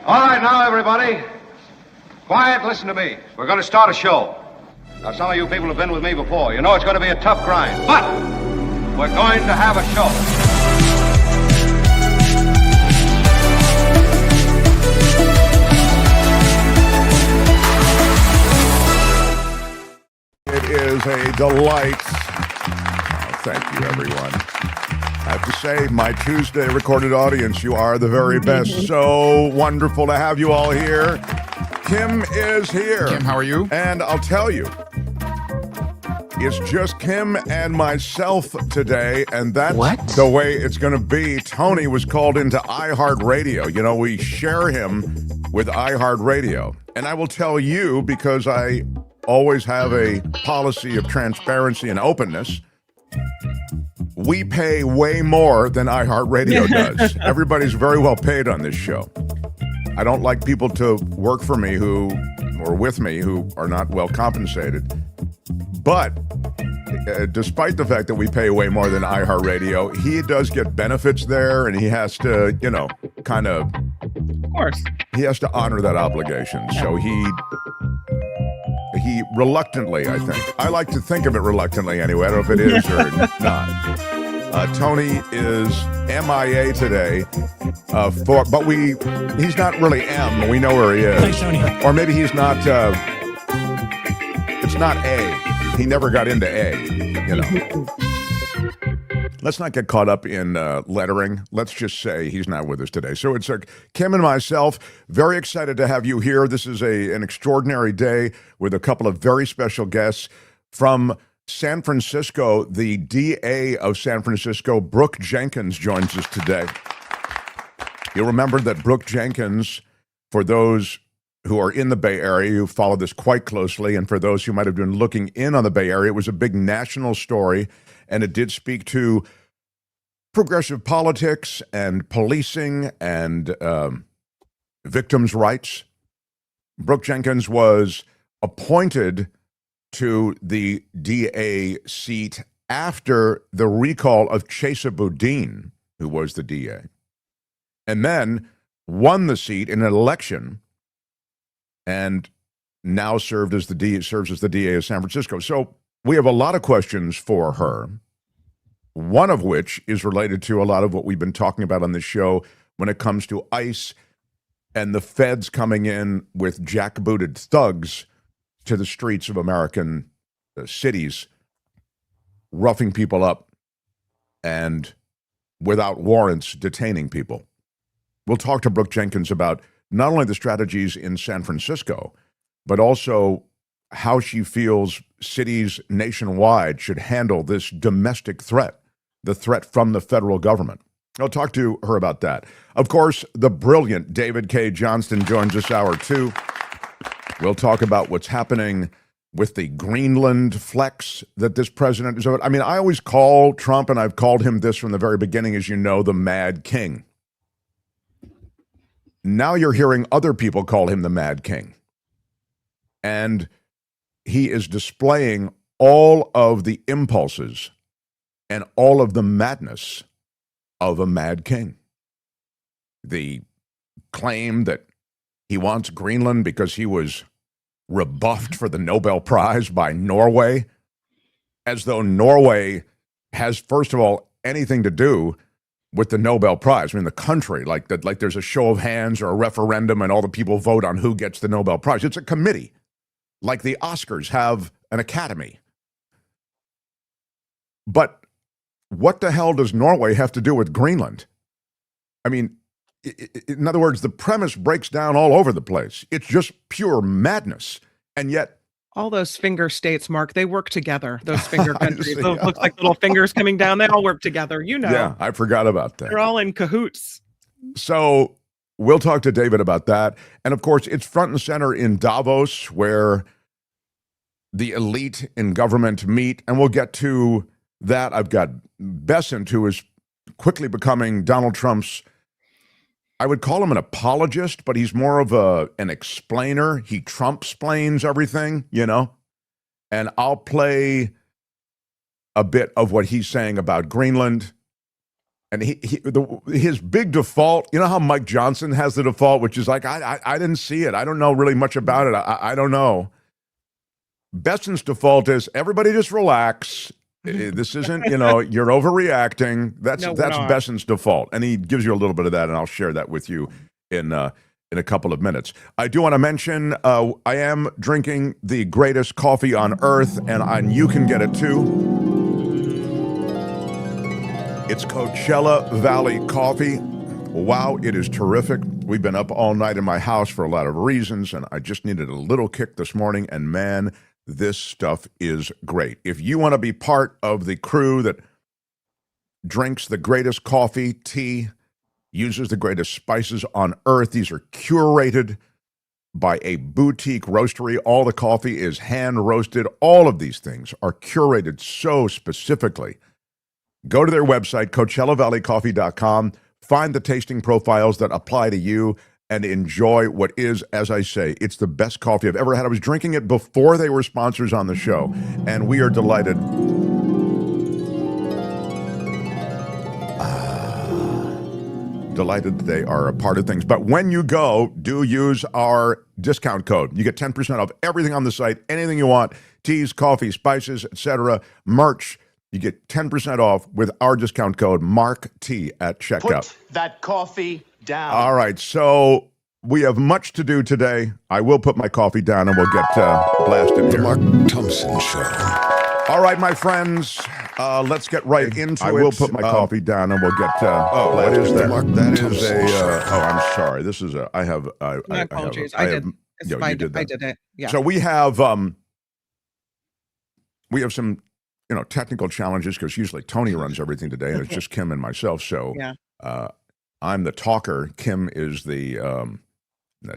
All right, now, everybody. Quiet, listen to me. We're going to start a show. Now, some of you people have been with me before. You know it's going to be a tough grind, but we're going to have a show. It is a delight. Oh, thank you, everyone. I have to say, my Tuesday recorded audience, you are the very best. So wonderful to have you all here. Kim is here. Kim, how are you? And I'll tell you, it's just Kim and myself today, and that's the way it's going to be. Tony was called into iHeartRadio. You know, we share him with iHeartRadio. And I will tell you, because I always have a policy of transparency and openness, we pay way more than iHeartRadio does. Everybody's very well paid on this show. I don't like people to work for me or with me who are not well compensated. But despite the fact that we pay way more than iHeartRadio, he does get benefits there, and he has to, kind of... Of course. He has to honor that obligation. Yeah. So he reluctantly, I think. I like to think of it reluctantly anyway. I don't know if it is or not. Tony is MIA today, but he's not really M. We know where he is. Thanks, Tony. Or maybe he's not, it's not A. He never got into A, Let's not get caught up in lettering. Let's just say he's not with us today. So it's Kim and myself, very excited to have you here. This is an extraordinary day with a couple of very special guests from San Francisco. The DA of San Francisco, Brooke Jenkins, joins us today. You'll remember that Brooke Jenkins, for those who are in the Bay Area, who follow this quite closely, and for those who might have been looking in on the Bay Area, it was a big national story, and it did speak to progressive politics and policing and victims' rights. Brooke Jenkins was appointed to the DA seat after the recall of Chesa Boudin, who was the DA, and then won the seat in an election and now serves as the DA of San Francisco. So we have a lot of questions for her, one of which is related to a lot of what we've been talking about on this show when it comes to ICE and the feds coming in with jackbooted thugs to the streets of American cities, roughing people up and without warrants detaining people. We'll talk to Brooke Jenkins about not only the strategies in San Francisco, but also how she feels cities nationwide should handle this domestic threat, the threat from the federal government. I'll talk to her about that. Of course, the brilliant David Cay Johnston joins us hour two. We'll talk about what's happening with the Greenland flex that this president is over. I mean, I always call Trump, and I've called him this from the very beginning, as you know, the Mad King. Now you're hearing other people call him the Mad King. And he is displaying all of the impulses and all of the madness of a mad king. The claim that he wants Greenland because he was rebuffed for the Nobel Prize by Norway, as though Norway has, first of all, anything to do with the Nobel Prize. I mean, the country, like there's a show of hands or a referendum and all the people vote on who gets the Nobel Prize. It's a committee, like the Oscars have an academy. But what the hell does Norway have to do with Greenland? I mean, in other words, the premise breaks down all over the place. It's just pure madness. And yet, all those finger states, Mark, they work together. Those finger countries. Those look like little fingers coming down. They all work together. Yeah, I forgot about that. They're all in cahoots. So we'll talk to David about that. And of course, it's front and center in Davos, where the elite in government meet. And we'll get to that. I've got Bessent, who is quickly becoming Donald Trump's, I would call him an apologist, but he's more of an explainer. He Trump-splains everything, And I'll play a bit of what he's saying about Greenland. And his big default, you know how Mike Johnson has the default, which is like, I didn't see it. I don't know really much about it. I don't know. Besson's default is everybody just relax. This isn't, you're overreacting. That's Besson's default. And he gives you a little bit of that, and I'll share that with you in a couple of minutes. I do want to mention I am drinking the greatest coffee on earth, and you can get it too. It's Coachella Valley Coffee. Wow, it is terrific. We've been up all night in my house for a lot of reasons, and I just needed a little kick this morning, and man, this stuff is great. If you want to be part of the crew that drinks the greatest coffee, tea, uses the greatest spices on earth, these are curated by a boutique roastery. All the coffee is hand roasted. All of these things are curated so specifically. Go to their website, CoachellaValleyCoffee.com, find the tasting profiles that apply to you, and enjoy what is, as I say, it's the best coffee I've ever had. I was drinking it before they were sponsors on the show, and we are delighted. Delighted they are a part of things. But when you go, do use our discount code. You get 10% off everything on the site, anything you want, teas, coffee, spices, etc., merch. You get 10% off with our discount code, MARK-T, at checkout. Put that coffee down. All right, so we have much to do today. I will put my coffee down and we'll get blasted here. The Mark Thompson Show. All right, my friends, let's get right into it. I will put my coffee down and we'll get what is that? That is I'm sorry. This is I have My apologies. I did. It's fine. you did that. I did it. Yeah. So we have some technical challenges because usually Tony runs everything today and it's just Kim and myself. So Yeah. I'm the talker. Kim is the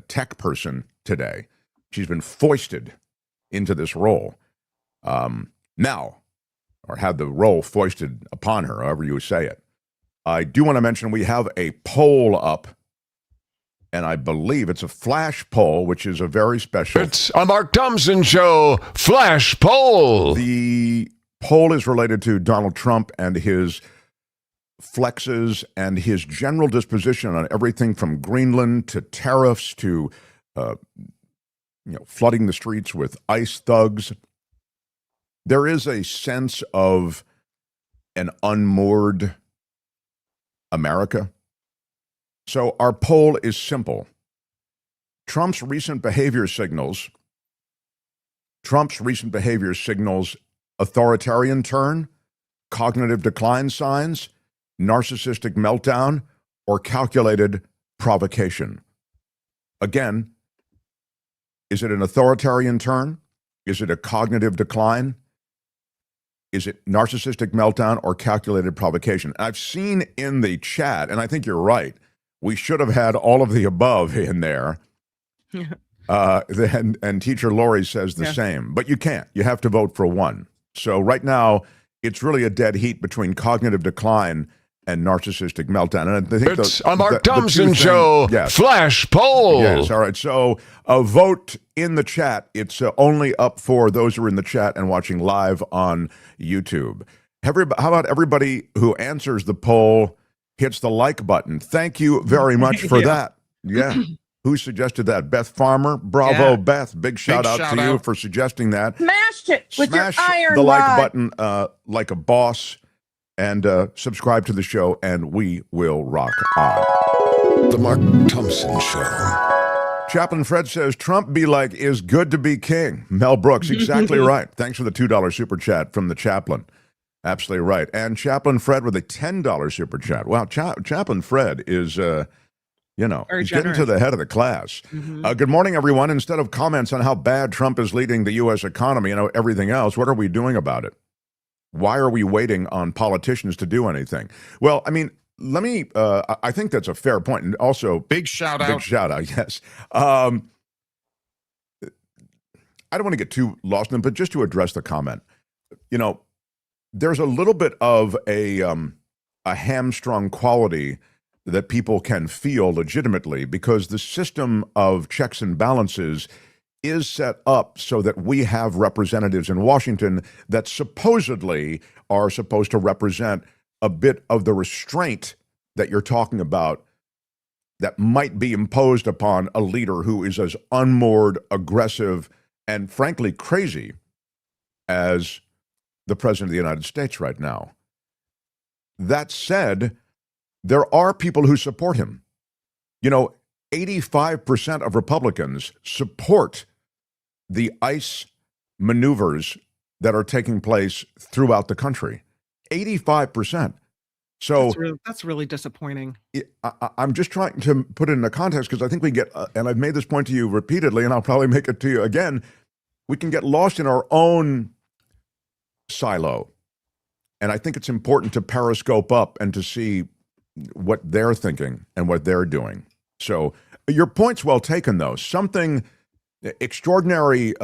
tech person today. She's been foisted into this role now, or had the role foisted upon her, however you say it. I do want to mention we have a poll up, and I believe it's a flash poll, which is a very special. It's a Mark Thompson Show flash poll. The poll is related to Donald Trump and his flexes and his general disposition on everything from Greenland to tariffs to flooding the streets with ICE thugs. There is a sense of an unmoored America. So our poll is simple. Trump's recent behavior signals authoritarian turn, cognitive decline signs, narcissistic meltdown, or calculated provocation. Again, is it an authoritarian turn? Is it a cognitive decline? Is it narcissistic meltdown or calculated provocation? I've seen in the chat, and I think you're right, we should have had all of the above in there. And Teacher Lori says the same. But you can't. You have to vote for one. So right now, it's really a dead heat between cognitive decline and narcissistic meltdown. And I think it's a Mark Thompson Show flash poll. Yes, all right. So a vote in the chat. It's only up for those who are in the chat and watching live on YouTube. How about everybody who answers the poll hits the like button? Thank you very much for that. Yeah. Who suggested that? Beth Farmer. Bravo, Beth. Big shout out to you for suggesting that. Smash it with your iron the rod. like button like a boss, and subscribe to the show, and we will rock on. The Mark Thompson Show. Chaplain Fred says, Trump be like, is good to be king. Mel Brooks, exactly right. Thanks for the $2 super chat from the chaplain. Absolutely right. And Chaplain Fred with a $10 super chat. Wow, Chaplain Fred is... he's getting to the head of the class. Good morning, everyone. Instead of comments on how bad Trump is leading the U.S. economy and everything else, what are we doing about it? Why are we waiting on politicians to do anything? Well, I mean, let me, I think that's a fair point. And also, big shout out, yes. I don't want to get too lost in it, but just to address the comment, there's a little bit of a hamstrung quality that people can feel legitimately because the system of checks and balances is set up so that we have representatives in Washington that supposedly are supposed to represent a bit of the restraint that you're talking about that might be imposed upon a leader who is as unmoored, aggressive, and frankly crazy as the President of the United States right now. That said, there are people who support him. 85% of Republicans support the ICE maneuvers that are taking place throughout the country. 85%. So that's really disappointing. I'm just trying to put it in a context because I think we get, and I've made this point to you repeatedly, and I'll probably make it to you again, we can get lost in our own silo. And I think it's important to periscope up and to see what they're thinking and what they're doing. So your point's well taken, though. Something extraordinary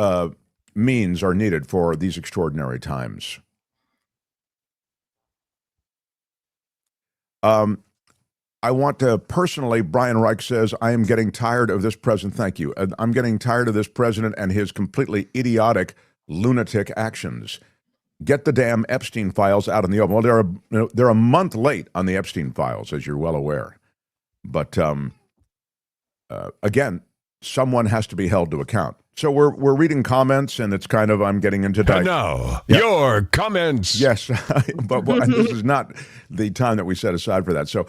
means are needed for these extraordinary times. I want to personally, Brian Reich says, I am getting tired of this president. Thank you. I'm getting tired of this president and his completely idiotic, lunatic actions. Get the damn Epstein files out in the open. Well, they're a month late on the Epstein files, as you're well aware. But again, someone has to be held to account. So we're reading comments, and it's kind of, I'm getting into your comments. Yes, but this is not the time that we set aside for that. So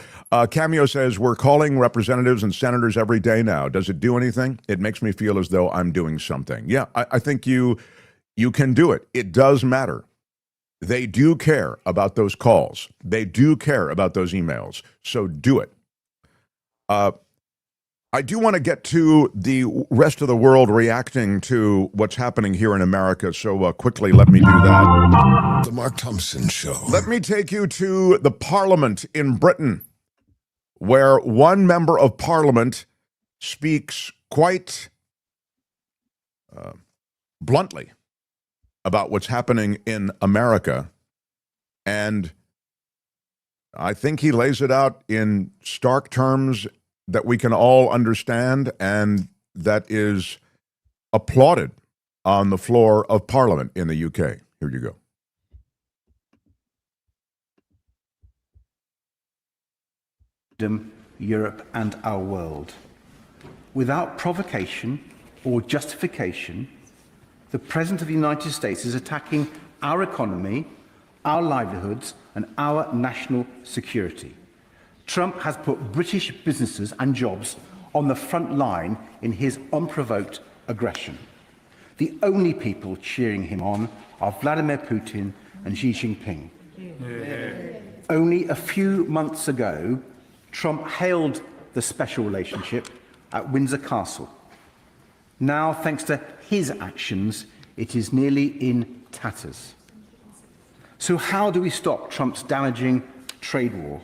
Cameo says, we're calling representatives and senators every day now. Does it do anything? It makes me feel as though I'm doing something. Yeah, I think you can do it. It does matter. They do care about those calls. They do care about those emails. So do it. I do want to get to the rest of the world reacting to what's happening here in America. So quickly, let me do that. The Mark Thompson Show. Let me take you to the Parliament in Britain, where one member of Parliament speaks quite bluntly about what's happening in America. And I think he lays it out in stark terms that we can all understand, and that is applauded on the floor of Parliament in the UK. Here you go. Europe and our world. Without provocation or justification, the President of the United States is attacking our economy, our livelihoods, and our national security. Trump has put British businesses and jobs on the front line in his unprovoked aggression. The only people cheering him on are Vladimir Putin and Xi Jinping. Yeah. Only a few months ago, Trump hailed the special relationship at Windsor Castle. Now, thanks to his actions, it is nearly in tatters. So how do we stop Trump's damaging trade war?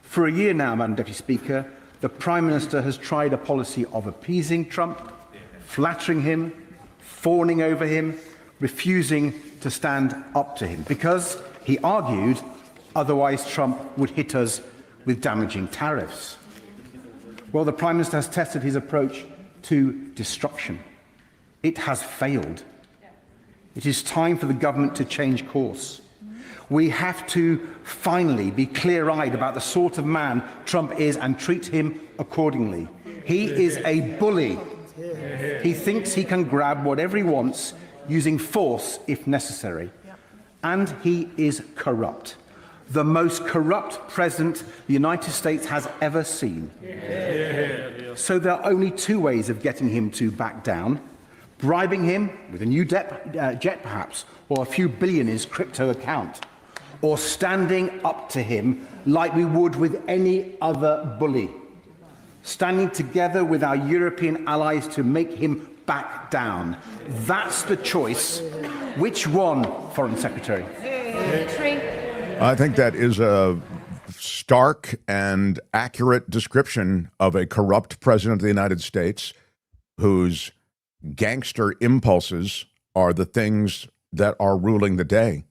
For a year now, Madam Deputy Speaker, the Prime Minister has tried a policy of appeasing Trump, flattering him, fawning over him, refusing to stand up to him, because, he argued, otherwise Trump would hit us with damaging tariffs. Well, the Prime Minister has tested his approach to destruction. It has failed. It is time for the government to change course. We have to finally be clear-eyed about the sort of man Trump is and treat him accordingly. He is a bully. He thinks he can grab whatever he wants, using force if necessary. And he is corrupt. The most corrupt president the United States has ever seen. So there are only two ways of getting him to back down: bribing him with a new jet perhaps, or a few billion in his crypto account, or standing up to him like we would with any other bully, standing together with our European allies to make him back down. That's the choice. Which one, Foreign Secretary? I think that is a stark and accurate description of a corrupt president of the United States whose gangster impulses are the things that are ruling the day.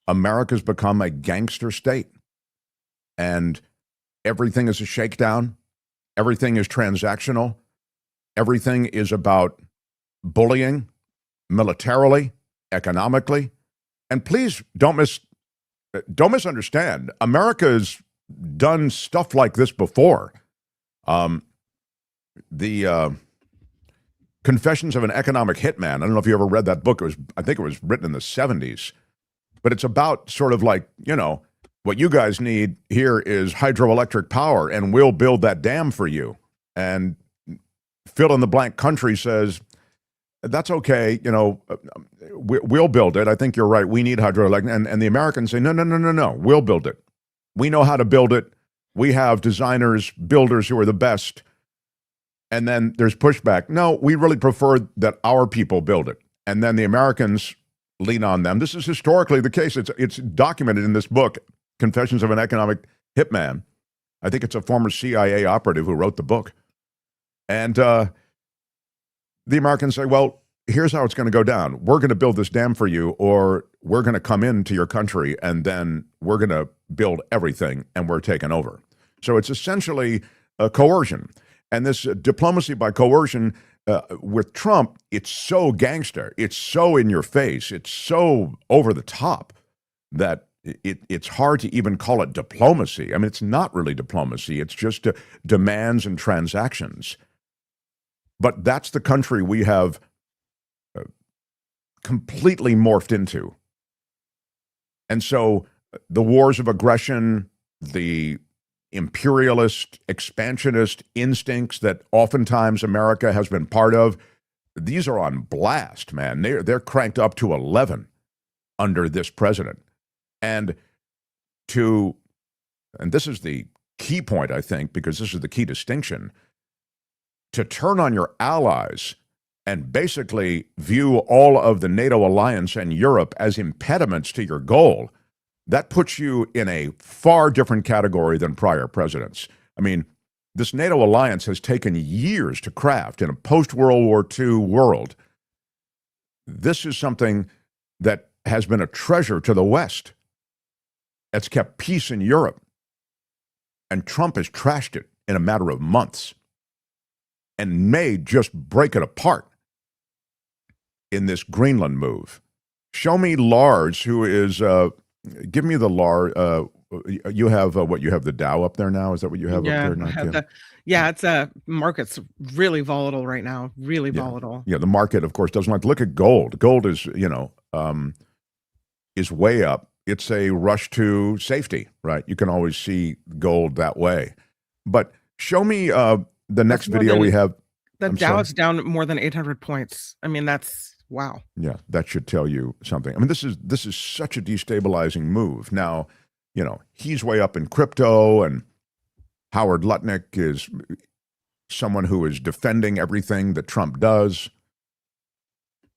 America's become a gangster state, and everything is a shakedown. Everything is transactional. Everything is about bullying, militarily, economically. And please don't don't misunderstand. America's done stuff like this before. The Confessions of an Economic Hitman. I don't know if you ever read that book. I think it was written in the 70s. But it's about sort of like, what you guys need here is hydroelectric power, and we'll build that dam for you. And fill in the blank country says, that's okay, we'll build it. I think you're right. We need hydroelectric. And the Americans say, no, we'll build it. We know how to build it. We have designers, builders who are the best. And then there's pushback. No, we really prefer that our people build it. And then the Americans lean on them. This is historically the case. It's documented in this book, Confessions of an Economic Hitman. I think it's a former CIA operative who wrote the book. And the Americans say, well, here's how it's going to go down. We're going to build this dam for you, or we're going to come into your country, and then we're going to build everything, and we're taking over. So it's essentially a coercion. And this diplomacy by coercion with Trump, it's so gangster. It's so in your face. It's so over the top that it's hard to even call it diplomacy. I mean, it's not really diplomacy. It's just demands and transactions. But that's the country we have completely morphed into. And so the wars of aggression, the imperialist, expansionist instincts that oftentimes America has been part of, these are on blast, man. They're cranked up to 11 under this president. And this is the key point, I think, because this is the key distinction, to turn on your allies and basically view all of the NATO alliance and Europe as impediments to your goal, that puts you in a far different category than prior presidents. I mean, this NATO alliance has taken years to craft in a post-World War II world. This is something that has been a treasure to the West. It's kept peace in Europe. And Trump has trashed it in a matter of months and may just break it apart in this Greenland move. Show me Lars, who is, give me the Lars, you have you have the Dow up there now? Is that what you have up there now? It's market's really volatile right now, really volatile. Yeah, the market, of course, doesn't like to look at gold. Gold is, is way up. It's a rush to safety, right? You can always see gold that way. But show me the next video we have. The Dow is down more than 800 points. I mean, that's wow. Yeah, that should tell you something. I mean, this is such a destabilizing move. Now, he's way up in crypto, and Howard Lutnick is someone who is defending everything that Trump does.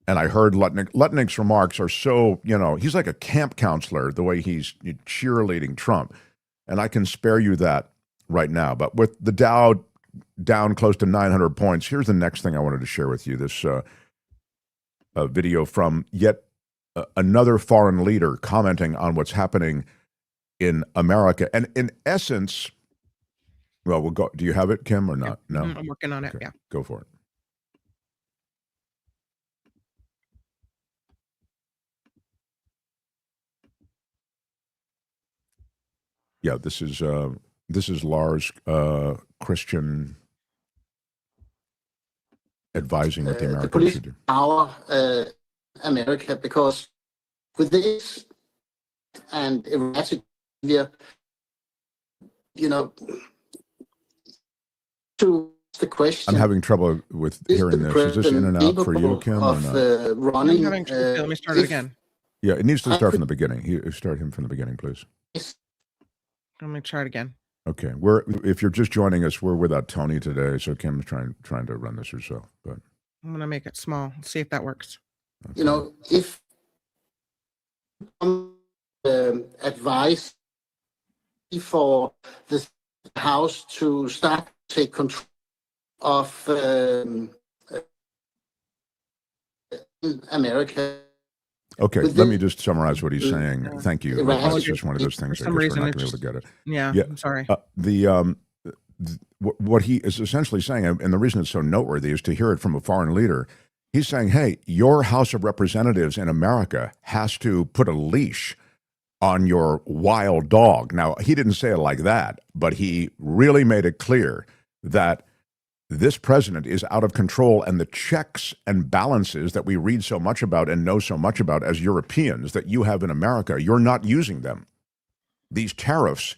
And I heard Lutnick's remarks are so, he's like a camp counselor, the way he's cheerleading Trump. And I can spare you that right now. But with the Dow down close to 900 points, here's the next thing I wanted to share with you. This video from yet another foreign leader commenting on what's happening in America. And in essence, well, we'll go. Do you have it, Kim, or not? No, I'm working on it. Okay, yeah, go for it. Yeah, this is Lars Christian advising what the Americans should do. Our America, because with this and erratic behavior, to the question. I'm having trouble with hearing this. Is this in and out for you, Kim, or not? Running, I'm having trouble. Let me start it again. Yeah, it needs to start from the beginning. Start him from the beginning, please. Let me try it again. Okay, if you're just joining us, we're without Tony today, so Kim's trying to run this herself. But I'm gonna make it small. Let's see if that works. Okay. If advice for the House to start to take control of America. Okay, let me just summarize what he's saying. Thank you. It's just one of those things. I guess we're not going to be able to get it. Yeah, I'm sorry. What he is essentially saying, and the reason it's so noteworthy is to hear it from a foreign leader. He's saying, hey, your House of Representatives in America has to put a leash on your wild dog. Now, he didn't say it like that, but he really made it clear that this president is out of control, and the checks and balances that we read so much about and know so much about as Europeans that you have in America, you're not using them. These tariffs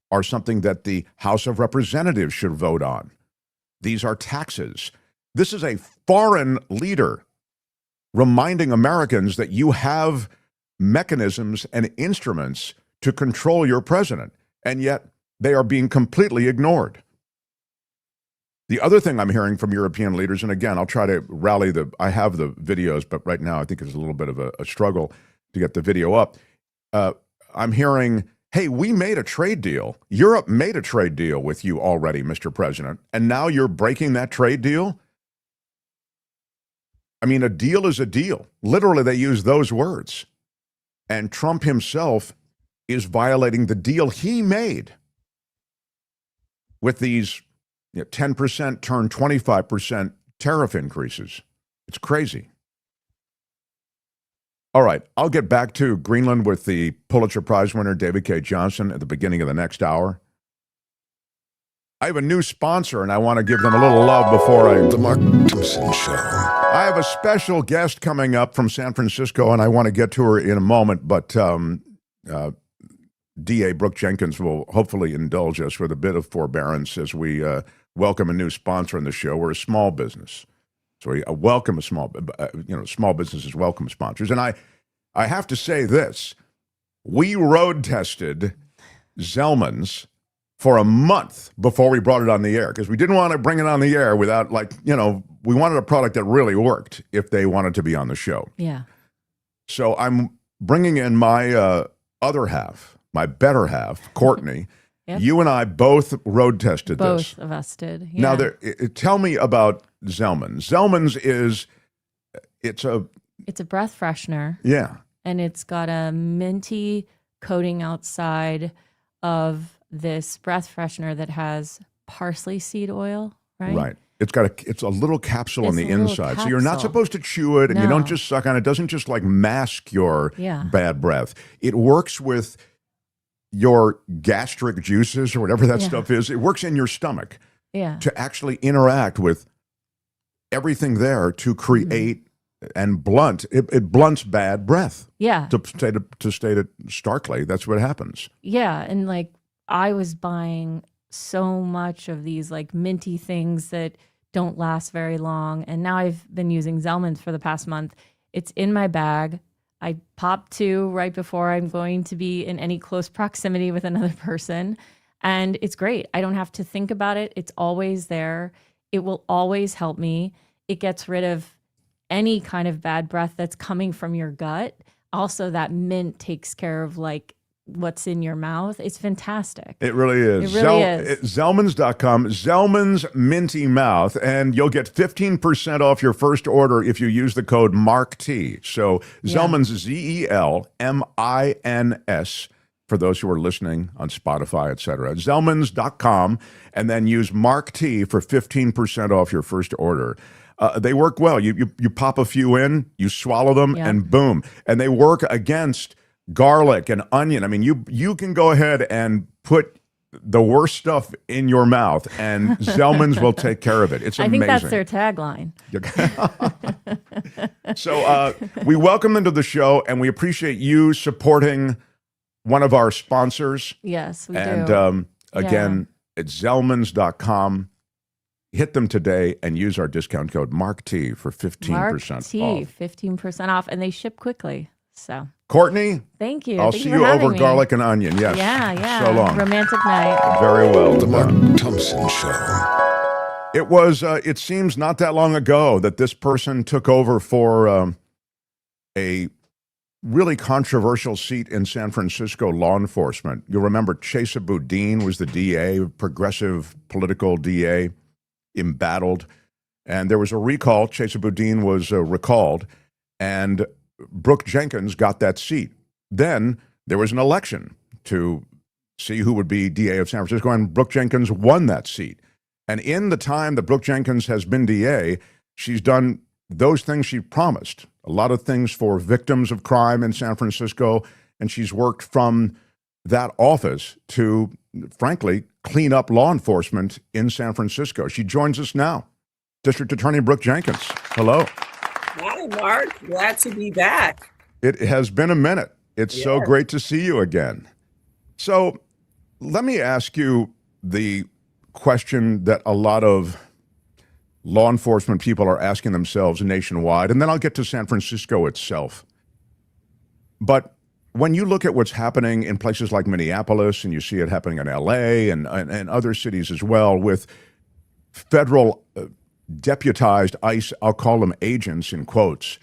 are something that the House of Representatives should vote on. These are taxes. This is a foreign leader reminding Americans that you have mechanisms and instruments to control your president, and yet they are being completely ignored. The other thing I'm hearing from European leaders, and again, I'll try to rally I have the videos, but right now I think it's a little bit of a struggle to get the video up. I'm hearing, hey, we made a trade deal. Europe made a trade deal with you already, Mr. President, and now you're breaking that trade deal? I mean, a deal is a deal. Literally, they use those words. And Trump himself is violating the deal he made with these 10% turn 25% tariff increases. It's crazy. All right, I'll get back to Greenland with the Pulitzer Prize winner, David Cay Johnston, at the beginning of the next hour. I have a new sponsor, and I want to give them a little love before I... The Mark Thompson Show. I have a special guest coming up from San Francisco, and I want to get to her in a moment, but DA Brooke Jenkins will hopefully indulge us with a bit of forbearance as we welcome a new sponsor on the show. We're a small business, so we welcome small businesses welcome sponsors. And I have to say this: we road tested Zelmins for a month before we brought it on the air because we didn't want to bring it on the air without, we wanted a product that really worked if they wanted to be on the show. Yeah. So I'm bringing in my other half, my better half, Courtney. Yep. You and I both road tested this. Both of us did. Yeah. Now, tell me about Zelmins. Zelmins it's a breath freshener. Yeah. And it's got a minty coating outside of this breath freshener that has parsley seed oil, right? Right. It's a little capsule on the inside. So you're not capsule. supposed to chew it, and you No. don't just suck on it. It doesn't just mask your Yeah. bad breath. It works with your gastric juices or whatever that Yeah. stuff is. It works in your stomach Yeah. to actually interact with everything there to create and blunt. It blunts bad breath. Yeah. To state it starkly, that's what happens. Yeah. And I was buying so much of these minty things that don't last very long. And now I've been using Zelmins for the past month. It's in my bag. I pop 2 right before I'm going to be in any close proximity with another person. And it's great. I don't have to think about it. It's always there. It will always help me. It gets rid of any kind of bad breath that's coming from your gut. Also, that mint takes care of what's in your mouth. It's fantastic. It really is. It really is. Zelmins.com, Zelmins Minty Mouth, and you'll get 15% off your first order if you use the code MARKT. So Zelmins, Zelmins, for those who are listening on Spotify, etc. Zelmins.com, and then use MARKT for 15% off your first order. They work well. You pop a few in, you swallow them, and boom. And they work against garlic and onion. I mean, you can go ahead and put the worst stuff in your mouth, and Zelmins will take care of it. It's amazing. I think that's their tagline. So we welcome them to the show, and we appreciate you supporting one of our sponsors. Yes, we do. And again, it's Zelmins.com. Hit them today and use our discount code MARKT for 15% off. 15% off, and they ship quickly. So, Courtney, thank you. I'll Thank see for you having over me. garlic and onion. Yes. Yeah. So long. Romantic night. Very well. The Mark Thompson Show. It was, it seems not that long ago that this person took over for a really controversial seat in San Francisco law enforcement. You'll remember Chesa Boudin was the DA, progressive political DA, embattled. And there was a recall. Chesa Boudin was recalled. And Brooke Jenkins got that seat. Then there was an election to see who would be DA of San Francisco, and Brooke Jenkins won that seat. And in the time that Brooke Jenkins has been DA, she's done those things she promised. A lot of things for victims of crime in San Francisco and she's worked from that office to, frankly, clean up law enforcement in San Francisco. She joins us now. District Attorney Brooke Jenkins. Hello. Hi, Mark. Glad to be back. It has been a minute. It's so great to see you again. So let me ask you the question that a lot of law enforcement people are asking themselves nationwide, and then I'll get to San Francisco itself. But when you look at what's happening in places like Minneapolis, and you see it happening in LA and other cities as well, with federal deputized ICE, I'll call them agents in quotes,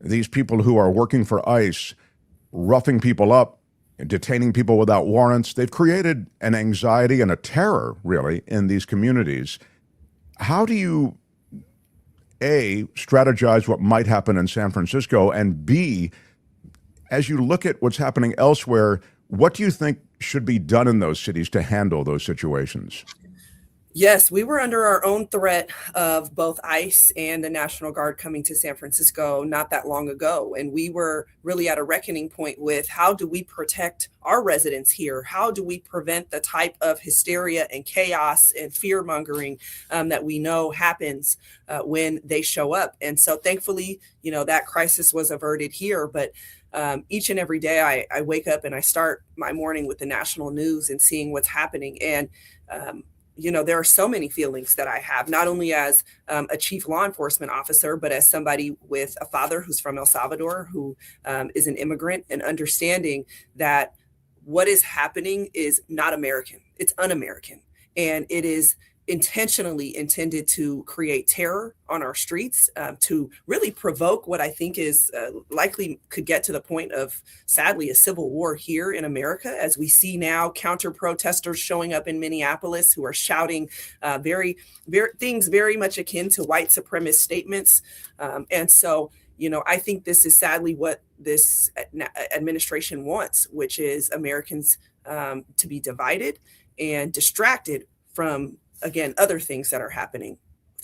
these people who are working for ICE, roughing people up and detaining people without warrants, they've created an anxiety and a terror, really, in these communities. How do you, A, strategize what might happen in San Francisco, and B, as you look at what's happening elsewhere, what do you think should be done in those cities to handle those situations? Yes, we were under our own threat of both ICE and the National Guard coming to San Francisco not that long ago. And we were really at a reckoning point with how do we protect our residents here? How do we prevent the type of hysteria and chaos and fear mongering that we know happens when they show up? And so thankfully, that crisis was averted here. But each and every day I wake up and I start my morning with the national news and seeing what's happening. And there are so many feelings that I have, not only as a chief law enforcement officer, but as somebody with a father who's from El Salvador, who is an immigrant, and understanding that what is happening is not American. It's un-American. And it is intentionally intended to create terror on our streets, to really provoke what I think is likely could get to the point of, sadly, a civil war here in America, as we see now counter protesters showing up in Minneapolis who are shouting things very much akin to white supremacist statements. And so, I think this is sadly what this administration wants, which is Americans to be divided and distracted from, again, other things that are happening.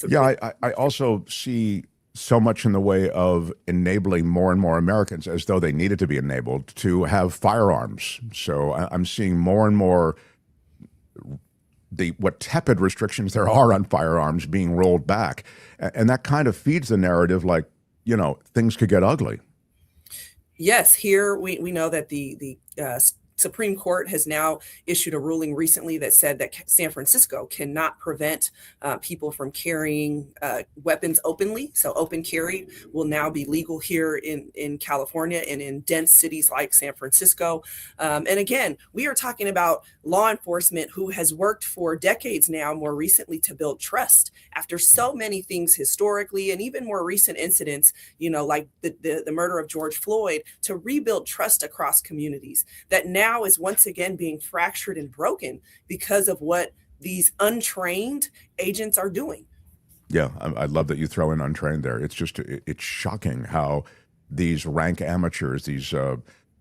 Yeah, I also see so much in the way of enabling more and more Americans, as though they needed to be enabled, to have firearms. So I'm seeing more and more what tepid restrictions there are on firearms being rolled back. And that kind of feeds the narrative like, things could get ugly. Yes, here we know that the Supreme Court has now issued a ruling recently that said that San Francisco cannot prevent people from carrying weapons openly. So open carry will now be legal here in California and in dense cities like San Francisco. And again, we are talking about law enforcement who has worked for decades now, more recently, to build trust after so many things historically, and even more recent incidents, like the murder of George Floyd, to rebuild trust across communities that now is once again being fractured and broken because of what these untrained agents are doing. Yeah, I love that you throw in untrained there. It's just, it's shocking how these rank amateurs, these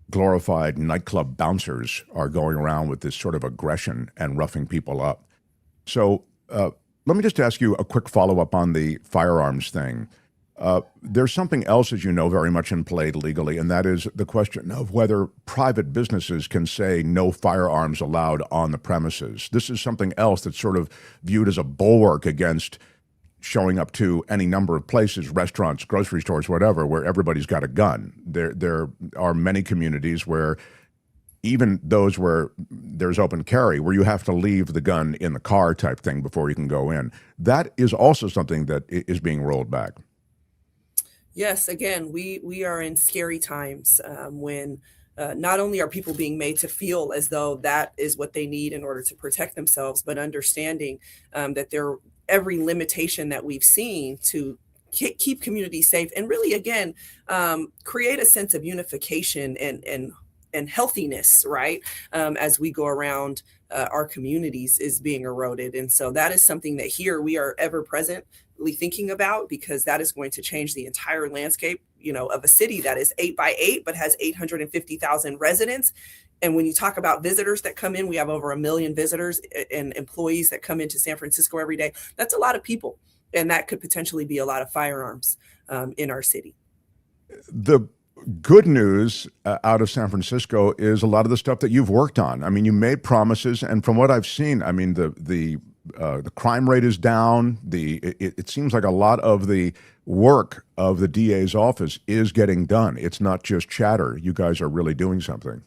glorified nightclub bouncers, are going around with this sort of aggression and roughing people up. So let me just ask you a quick follow-up on the firearms thing. There's something else, as you know, very much in play legally, and that is the question of whether private businesses can say no firearms allowed on the premises. This is something else that's sort of viewed as a bulwark against showing up to any number of places, restaurants, grocery stores, whatever, where everybody's got a gun. There are many communities where, even those where there's open carry, where you have to leave the gun in the car type thing before you can go in. That is also something that is being rolled back. Yes, again, we are in scary times when not only are people being made to feel as though that is what they need in order to protect themselves, but understanding that every limitation that we've seen to keep communities safe and really, again, create a sense of unification and healthiness, right? As we go around our communities is being eroded. And so that is something that here we are ever presently thinking about, because that is going to change the entire landscape, of a city that is 8 by 8, but has 850,000 residents. And when you talk about visitors that come in, we have over 1 million visitors and employees that come into San Francisco every day. That's a lot of people. And that could potentially be a lot of firearms in our city. The good news out of San Francisco is a lot of the stuff that you've worked on. I mean, you made promises, and from what I've seen, I mean, the crime rate is down. It seems like a lot of the work of the DA's office is getting done. It's not just chatter. You guys are really doing something.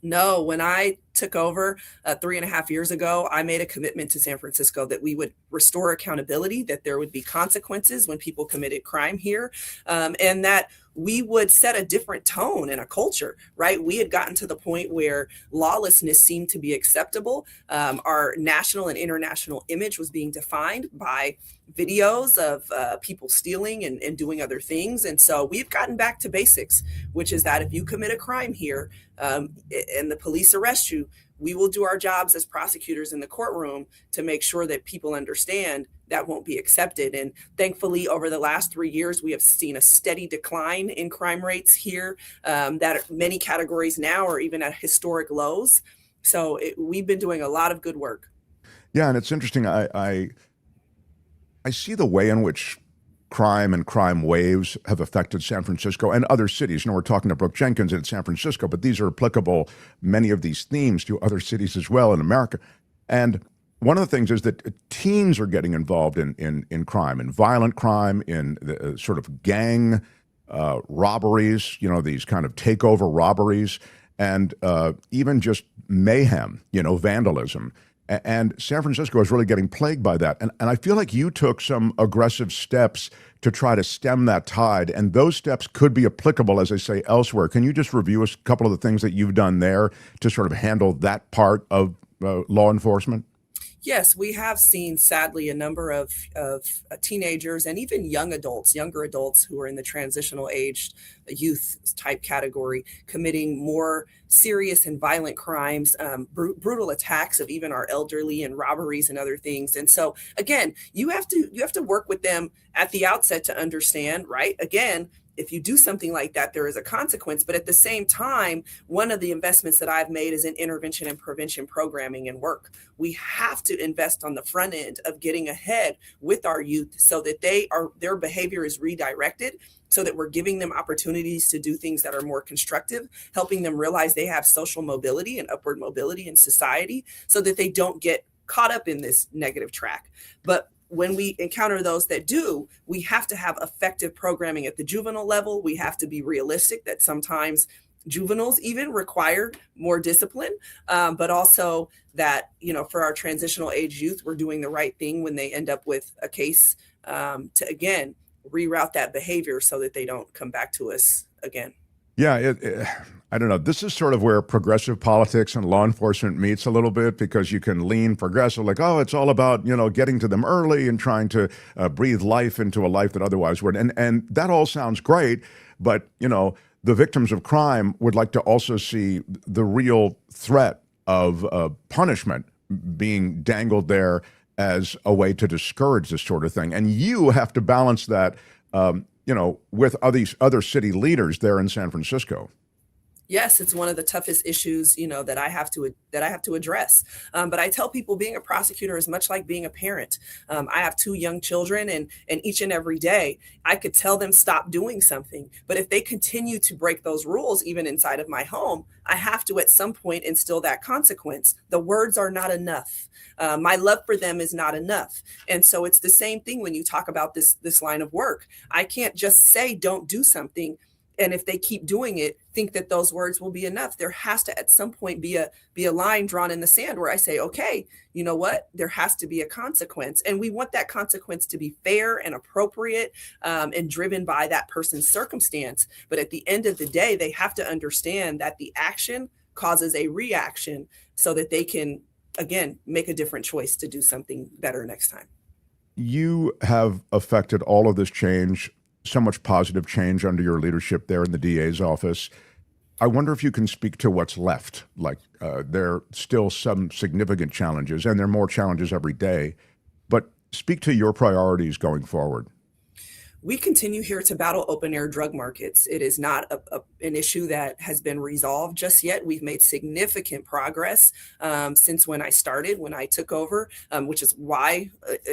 No, when I took over 3.5 years ago, I made a commitment to San Francisco that we would restore accountability, that there would be consequences when people committed crime here, and that we would set a different tone and a culture, right? We had gotten to the point where lawlessness seemed to be acceptable. Our national and international image was being defined by videos of people stealing and doing other things. And so we've gotten back to basics, which is that if you commit a crime here and the police arrest you, we will do our jobs as prosecutors in the courtroom to make sure that people understand that won't be accepted. And thankfully, over the last 3 years, we have seen a steady decline in crime rates here, that many categories now are even at historic lows. So we've been doing a lot of good work. Yeah, and it's interesting. I see the way in which crime and crime waves have affected San Francisco and other cities. You know, we're talking to Brooke Jenkins in San Francisco, but these are applicable, many of these themes, to other cities as well in America. And one of the things is that teens are getting involved in crime, in violent crime, in the, sort of gang robberies, you know, these kind of takeover robberies, and even just mayhem, you know, vandalism. And San Francisco is really getting plagued by that. And I feel like you took some aggressive steps to try to stem that tide. And those steps could be applicable, as I say, elsewhere. Can you just review a couple of the things that you've done there to sort of handle that part of law enforcement? Yes, we have seen, sadly, a number of teenagers and even younger adults who are in the transitional age, youth type category, committing more serious and violent crimes, brutal attacks of even our elderly, and robberies and other things. And so, again, you have to work with them at the outset to understand, right? Again, if you do something like that, there is a consequence. But at the same time, one of the investments that I've made is in intervention and prevention programming and work. We have to invest on the front end of getting ahead with our youth so that their behavior is redirected, so that we're giving them opportunities to do things that are more constructive, helping them realize they have social mobility and upward mobility in society so that they don't get caught up in this negative track. But when we encounter those that do, we have to have effective programming at the juvenile level. We have to be realistic that sometimes juveniles even require more discipline, but also that, you know, for our transitional age youth, we're doing the right thing when they end up with a case to, again, reroute that behavior so that they don't come back to us again. Yeah, I don't know. This is sort of where progressive politics and law enforcement meets a little bit, because you can lean progressive, like, oh, it's all about, you know, getting to them early and trying to breathe life into a life that otherwise would. And that all sounds great, but, you know, the victims of crime would like to also see the real threat of punishment being dangled there as a way to discourage this sort of thing. And you have to balance that, you know, with other city leaders there in San Francisco. Yes, it's one of the toughest issues, you know, that I have to address. But I tell people being a prosecutor is much like being a parent. I have 2 young children, and each and every day I could tell them stop doing something. But if they continue to break those rules, even inside of my home, I have to at some point instill that consequence. The words are not enough. My love for them is not enough. And so it's the same thing when you talk about this line of work. I can't just say don't do something, and if they keep doing it, think that those words will be enough. There has to at some point be a line drawn in the sand where I say, okay, you know what? There has to be a consequence. And we want that consequence to be fair and appropriate, and driven by that person's circumstance. But at the end of the day, they have to understand that the action causes a reaction so that they can, again, make a different choice to do something better next time. You have affected all of this change, so much positive change under your leadership there in the DA's office. I wonder if you can speak to what's left. Like, there are still some significant challenges, and there are more challenges every day. But speak to your priorities going forward. We continue here to battle open air drug markets. It is not an issue that has been resolved just yet. We've made significant progress since when I took over, which is why,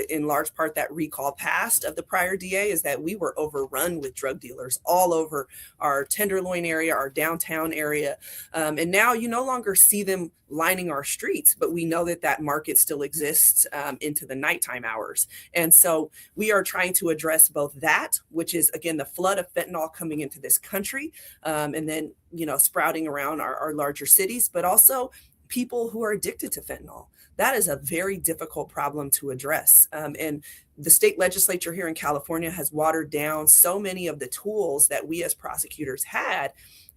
in large part, that recall passed of the prior DA, is that we were overrun with drug dealers all over our Tenderloin area, our downtown area. And now you no longer see them lining our streets, but we know that that market still exists into the nighttime hours. And so we are trying to address both that, which is, again, the flood of fentanyl coming into this country, and then, sprouting around our larger cities, but also people who are addicted to fentanyl. That is a very difficult problem to address. And the state legislature here in California has watered down so many of the tools that we as prosecutors had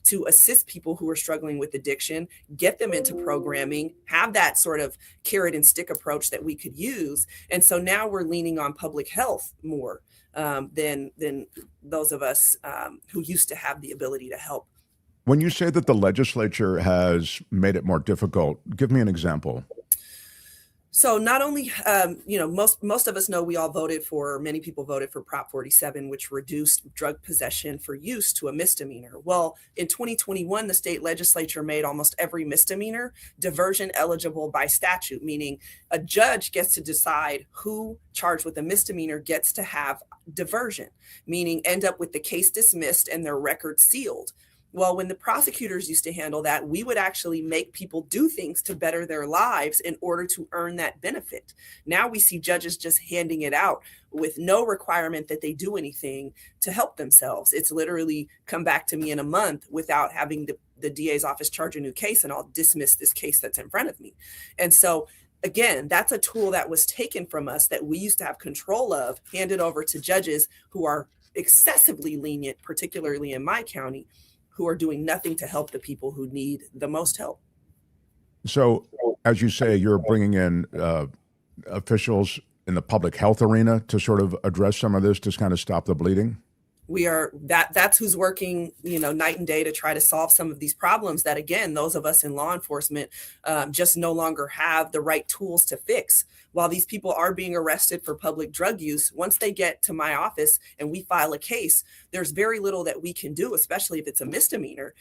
to assist people who are struggling with addiction, get them into programming, have that sort of carrot and stick approach that we could use. And so now we're leaning on public health more than those of us who used to have the ability to help. When you say that the legislature has made it more difficult, give me an example. So not only, most of us know many people voted for Prop 47, which reduced drug possession for use to a misdemeanor. Well, in 2021, the state legislature made almost every misdemeanor diversion eligible by statute, meaning a judge gets to decide who charged with a misdemeanor gets to have diversion, meaning end up with the case dismissed and their record sealed. Well, when the prosecutors used to handle that, we would actually make people do things to better their lives in order to earn that benefit. Now we see judges just handing it out with no requirement that they do anything to help themselves. It's literally come back to me in a month without having the DA's office charge a new case, and I'll dismiss this case that's in front of me. And so, again, that's a tool that was taken from us that we used to have control of, handed over to judges who are excessively lenient, particularly in my county, who are doing nothing to help the people who need the most help. So, as you say, you're bringing in officials in the public health arena to sort of address some of this, to kind of stop the bleeding? That's who's working, night and day to try to solve some of these problems that, again, those of us in law enforcement just no longer have the right tools to fix. While these people are being arrested for public drug use, once they get to my office and we file a case, there's very little that we can do, especially if it's a misdemeanor,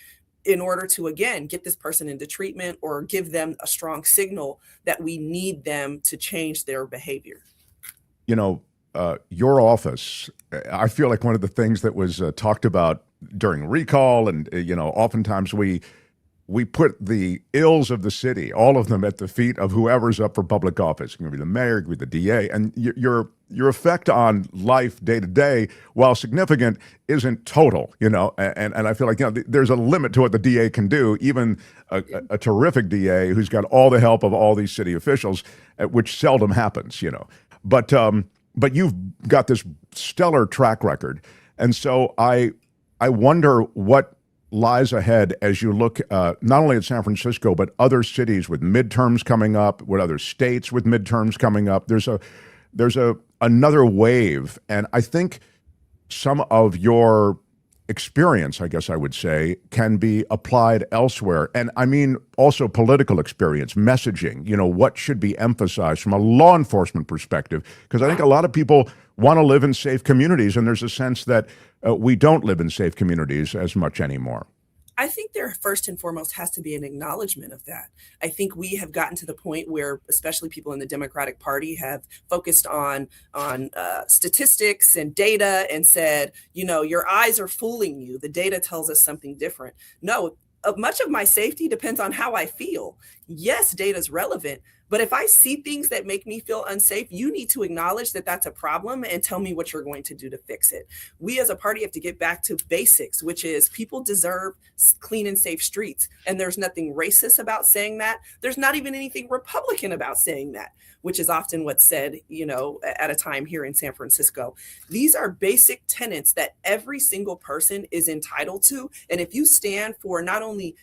in order to, again, get this person into treatment or give them a strong signal that we need them to change their behavior. Your office, I feel like one of the things that was talked about during recall, and oftentimes we put the ills of the city, all of them, at the feet of whoever's up for public office. It can be the mayor, it can be the DA, and your effect on life day to day, while significant, isn't total. And I feel like there's a limit to what the DA can do, even a terrific DA who's got all the help of all these city officials, which seldom happens. But you've got this stellar track record. And so I wonder what lies ahead as you look not only at San Francisco, but other cities with midterms coming up, with other states with midterms coming up. There's another wave. And I think some of your experience, I guess I would say, can be applied elsewhere. And I mean also political experience, messaging, what should be emphasized from a law enforcement perspective. Because I think a lot of people want to live in safe communities, and there's a sense that we don't live in safe communities as much anymore. I think there first and foremost has to be an acknowledgement of that. I think we have gotten to the point where, especially people in the Democratic Party, have focused on statistics and data and said, your eyes are fooling you. The data tells us something different. No, much of my safety depends on how I feel. Yes, data is relevant, but if I see things that make me feel unsafe, you need to acknowledge that that's a problem and tell me what you're going to do to fix it. We as a party have to get back to basics, which is people deserve clean and safe streets. And there's nothing racist about saying that. There's not even anything Republican about saying that, which is often what's said, at a time here in San Francisco. These are basic tenets that every single person is entitled to. And if you stand for not only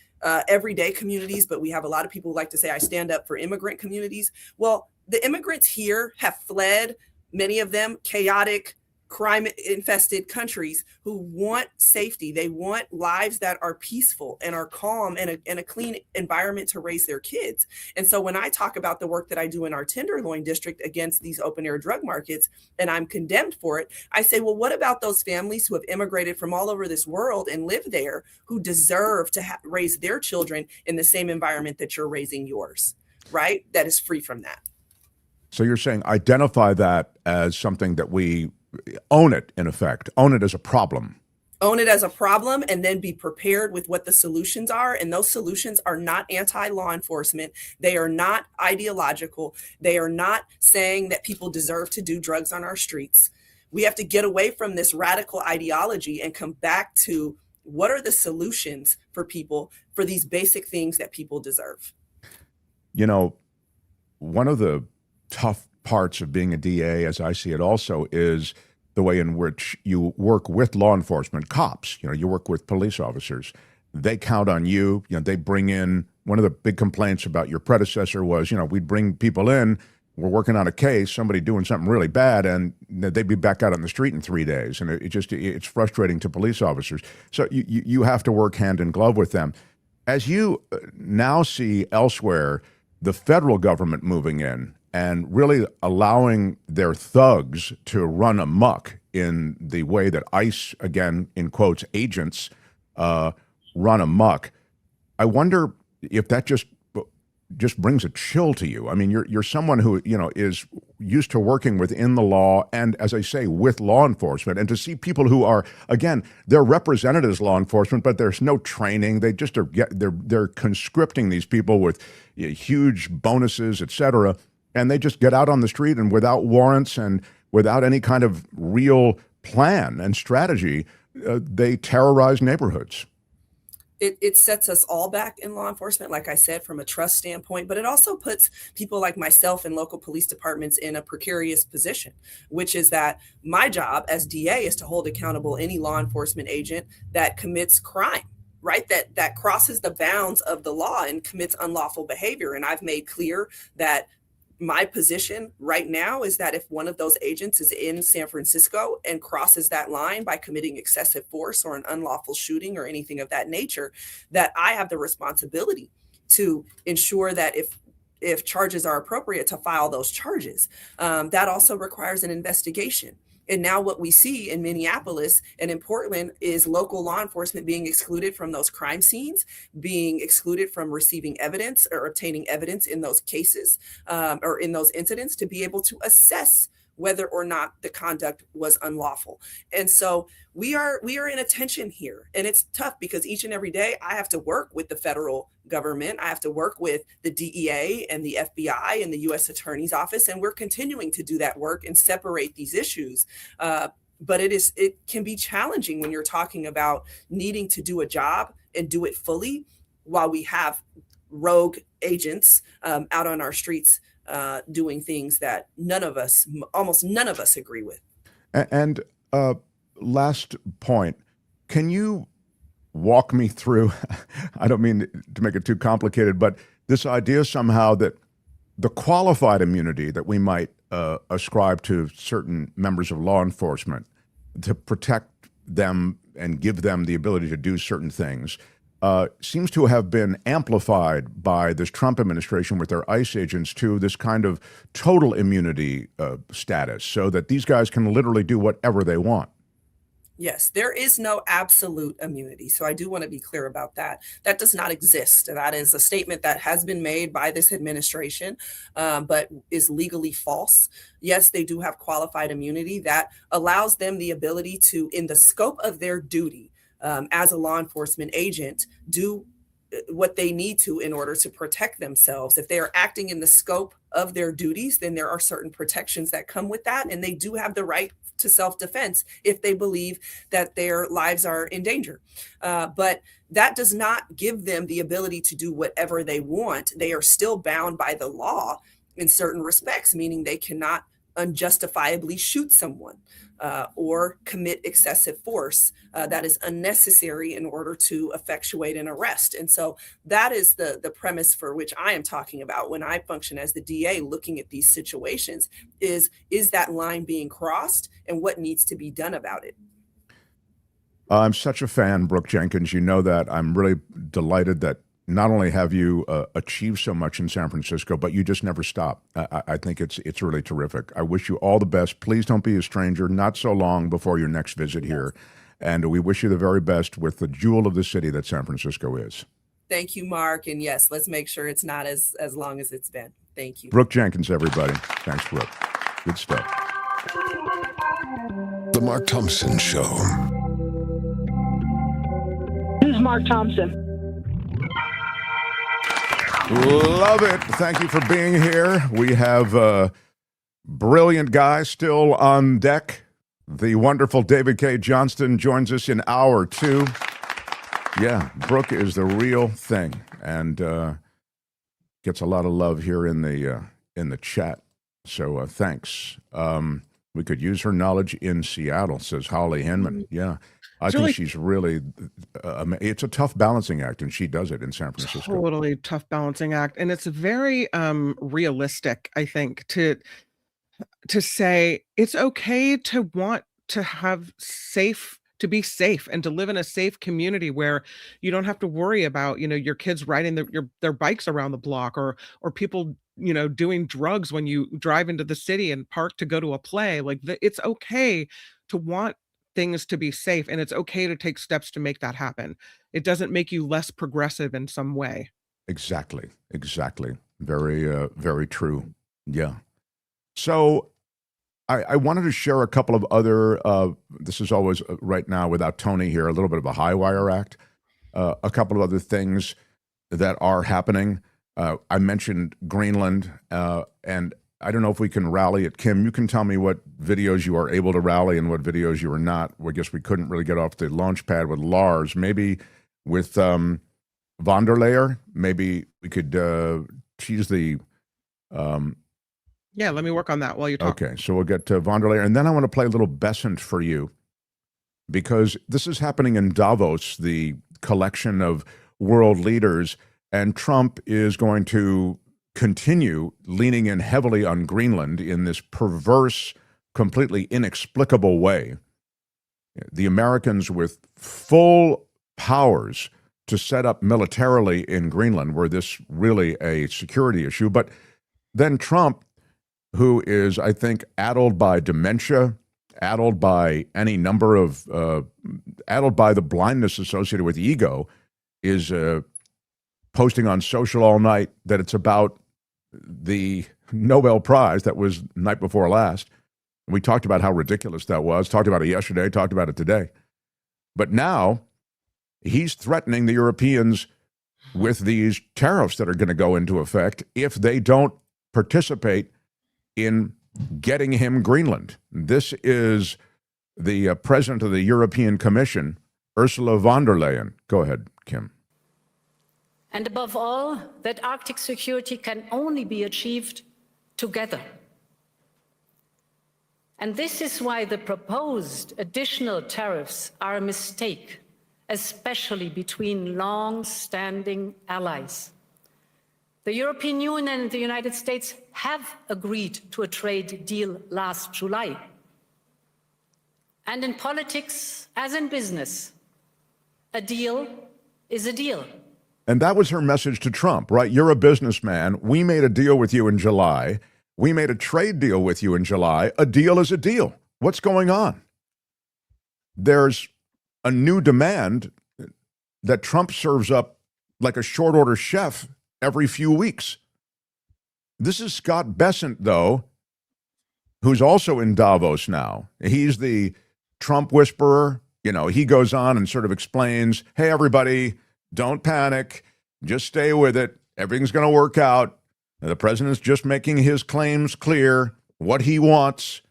everyday communities, but we have a lot of people who like to say, I stand up for immigrant communities. Well, the immigrants here have fled, many of them chaotic, crime infested countries who want safety. They want lives that are peaceful and are calm and a clean environment to raise their kids. And so when I talk about the work that I do in our Tenderloin district against these open air drug markets, and I'm condemned for it, I say, well, what about those families who have immigrated from all over this world and live there, who deserve to raise their children in the same environment that you're raising yours, right? That is free from that. So you're saying identify that as something that we own it, in effect, own it as a problem. Own it as a problem, and then be prepared with what the solutions are. And those solutions are not anti-law enforcement. They are not ideological. They are not saying that people deserve to do drugs on our streets. We have to get away from this radical ideology and come back to what are the solutions for people for these basic things that people deserve. You know, one of the tough parts of being a DA, as I see it also, is the way in which you work with law enforcement, cops. You know, you work with police officers. They count on you. You know, they bring in, one of the big complaints about your predecessor was, you know, we'd bring people in, we're working on a case, somebody doing something really bad, and they'd be back out on the street in 3 days. And it's frustrating to police officers. So you have to work hand in glove with them. As you now see elsewhere, the federal government moving in and really allowing their thugs to run amok in the way that ICE, again, in quotes, agents, run amok. I wonder if that just brings a chill to you. I mean, you're someone who, you know, is used to working within the law and, as I say, with law enforcement, and to see people who are, again, they're represented as law enforcement, but there's no training. They just they're conscripting these people with huge bonuses, et cetera. And they just get out on the street and without warrants and without any kind of real plan and strategy, they terrorize neighborhoods. It sets us all back in law enforcement, like I said, from a trust standpoint, but it also puts people like myself in local police departments in a precarious position, which is that my job as DA is to hold accountable any law enforcement agent that commits crime, right? That crosses the bounds of the law and commits unlawful behavior. And I've made clear that my position right now is that if one of those agents is in San Francisco and crosses that line by committing excessive force or an unlawful shooting or anything of that nature, that I have the responsibility to ensure that if charges are appropriate, to file those charges. That also requires an investigation. And now what we see in Minneapolis and in Portland is local law enforcement being excluded from those crime scenes, being excluded from receiving evidence or obtaining evidence in those cases or in those incidents to be able to assess whether or not the conduct was unlawful. And so we are in a tension here, and it's tough because each and every day I have to work with the federal government. I have to work with the DEA and the FBI and the U.S. Attorney's Office, and we're continuing to do that work and separate these issues. But it can be challenging when you're talking about needing to do a job and do it fully while we have rogue agents out on our streets doing things that almost none of us agree with. And last point, can you walk me through, I don't mean to make it too complicated, but this idea somehow that the qualified immunity that we might ascribe to certain members of law enforcement to protect them and give them the ability to do certain things seems to have been amplified by this Trump administration with their ICE agents to this kind of total immunity status, so that these guys can literally do whatever they want. Yes, there is no absolute immunity. So I do want to be clear about that. That does not exist. That is a statement that has been made by this administration, but is legally false. Yes, they do have qualified immunity that allows them the ability to, in the scope of their duty as a law enforcement agent, do what they need to in order to protect themselves. If they are acting in the scope of their duties, then there are certain protections that come with that. And they do have the right to self-defense if they believe that their lives are in danger. But that does not give them the ability to do whatever they want. They are still bound by the law in certain respects, meaning they cannot unjustifiably shoot someone or commit excessive force that is unnecessary in order to effectuate an arrest. And so that is the premise for which I am talking about when I function as the DA looking at these situations is that line being crossed and what needs to be done about it? I'm such a fan, Brooke Jenkins. You know that. I'm really delighted that not only have you achieved so much in San Francisco, but you just never stop. I think it's really terrific. I wish you all the best. Please don't be a stranger. Not so long before your next visit here. And we wish you the very best with the jewel of the city that San Francisco is. Thank you, Mark. And yes, let's make sure it's not as long as it's been. Thank you. Brooke Jenkins, everybody. Thanks, Brooke. Good stuff. The Mark Thompson Show. This is Mark Thompson. Love it. Thank you for being here. We have a brilliant guy still on deck. The wonderful David Cay Johnston joins us in hour 2. Yeah, Brooke is the real thing and gets a lot of love here in the chat. So thanks. We could use her knowledge in Seattle, says Holly Hinman. Yeah. I think she's really, it's a tough balancing act, and she does it in San Francisco. Totally tough balancing act. And it's very realistic, I think, to say it's okay to want to have to be safe and to live in a safe community where you don't have to worry about, your kids riding their bikes around the block or people, doing drugs when you drive into the city and park to go to a play. It's okay to want things to be safe, and it's okay to take steps to make that happen. It doesn't make you less progressive in some way. Exactly. Very, very true. Yeah. So I wanted to share a couple of other, this is always right now without Tony here, a little bit of a high wire act, a couple of other things that are happening. I mentioned Greenland, and I don't know if we can rally it. Kim, you can tell me what videos you are able to rally and what videos you are not. I guess we couldn't really get off the launch pad with Lars. Maybe with von der Leyen, maybe we could she's the... yeah, let me work on that while you talk. Okay, so we'll get to von der Leyen. And then I want to play a little Besant for you, because this is happening in Davos, the collection of world leaders, and Trump is going to continue leaning in heavily on Greenland in this perverse, completely inexplicable way. The Americans with full powers to set up militarily in Greenland were this really a security issue. But then Trump, who is, I think, addled by dementia, addled by any number of, addled by the blindness associated with ego, is posting on social all night that it's about the Nobel Prize that was night before last. We talked about how ridiculous that was, talked about it yesterday, talked about it today. But now he's threatening the Europeans with these tariffs that are going to go into effect if they don't participate in getting him Greenland. This is the president of the European Commission, Ursula von der Leyen. Go ahead, Kim. And above all, that Arctic security can only be achieved together. And this is why the proposed additional tariffs are a mistake, especially between long-standing allies. The European Union and the United States have agreed to a trade deal last July. And in politics, as in business, a deal is a deal. And that was her message to Trump, right? You're a businessman. We made a deal with you in July. We made a trade deal with you in July. A deal is a deal. What's going on? There's a new demand that Trump serves up like a short order chef every few weeks. This is Scott Bessent, though, who's also in Davos now. He's the Trump whisperer. He goes on and sort of explains, hey, everybody, don't panic. Just stay with it. Everything's going to work out. The president's just making his claims clear, what he wants,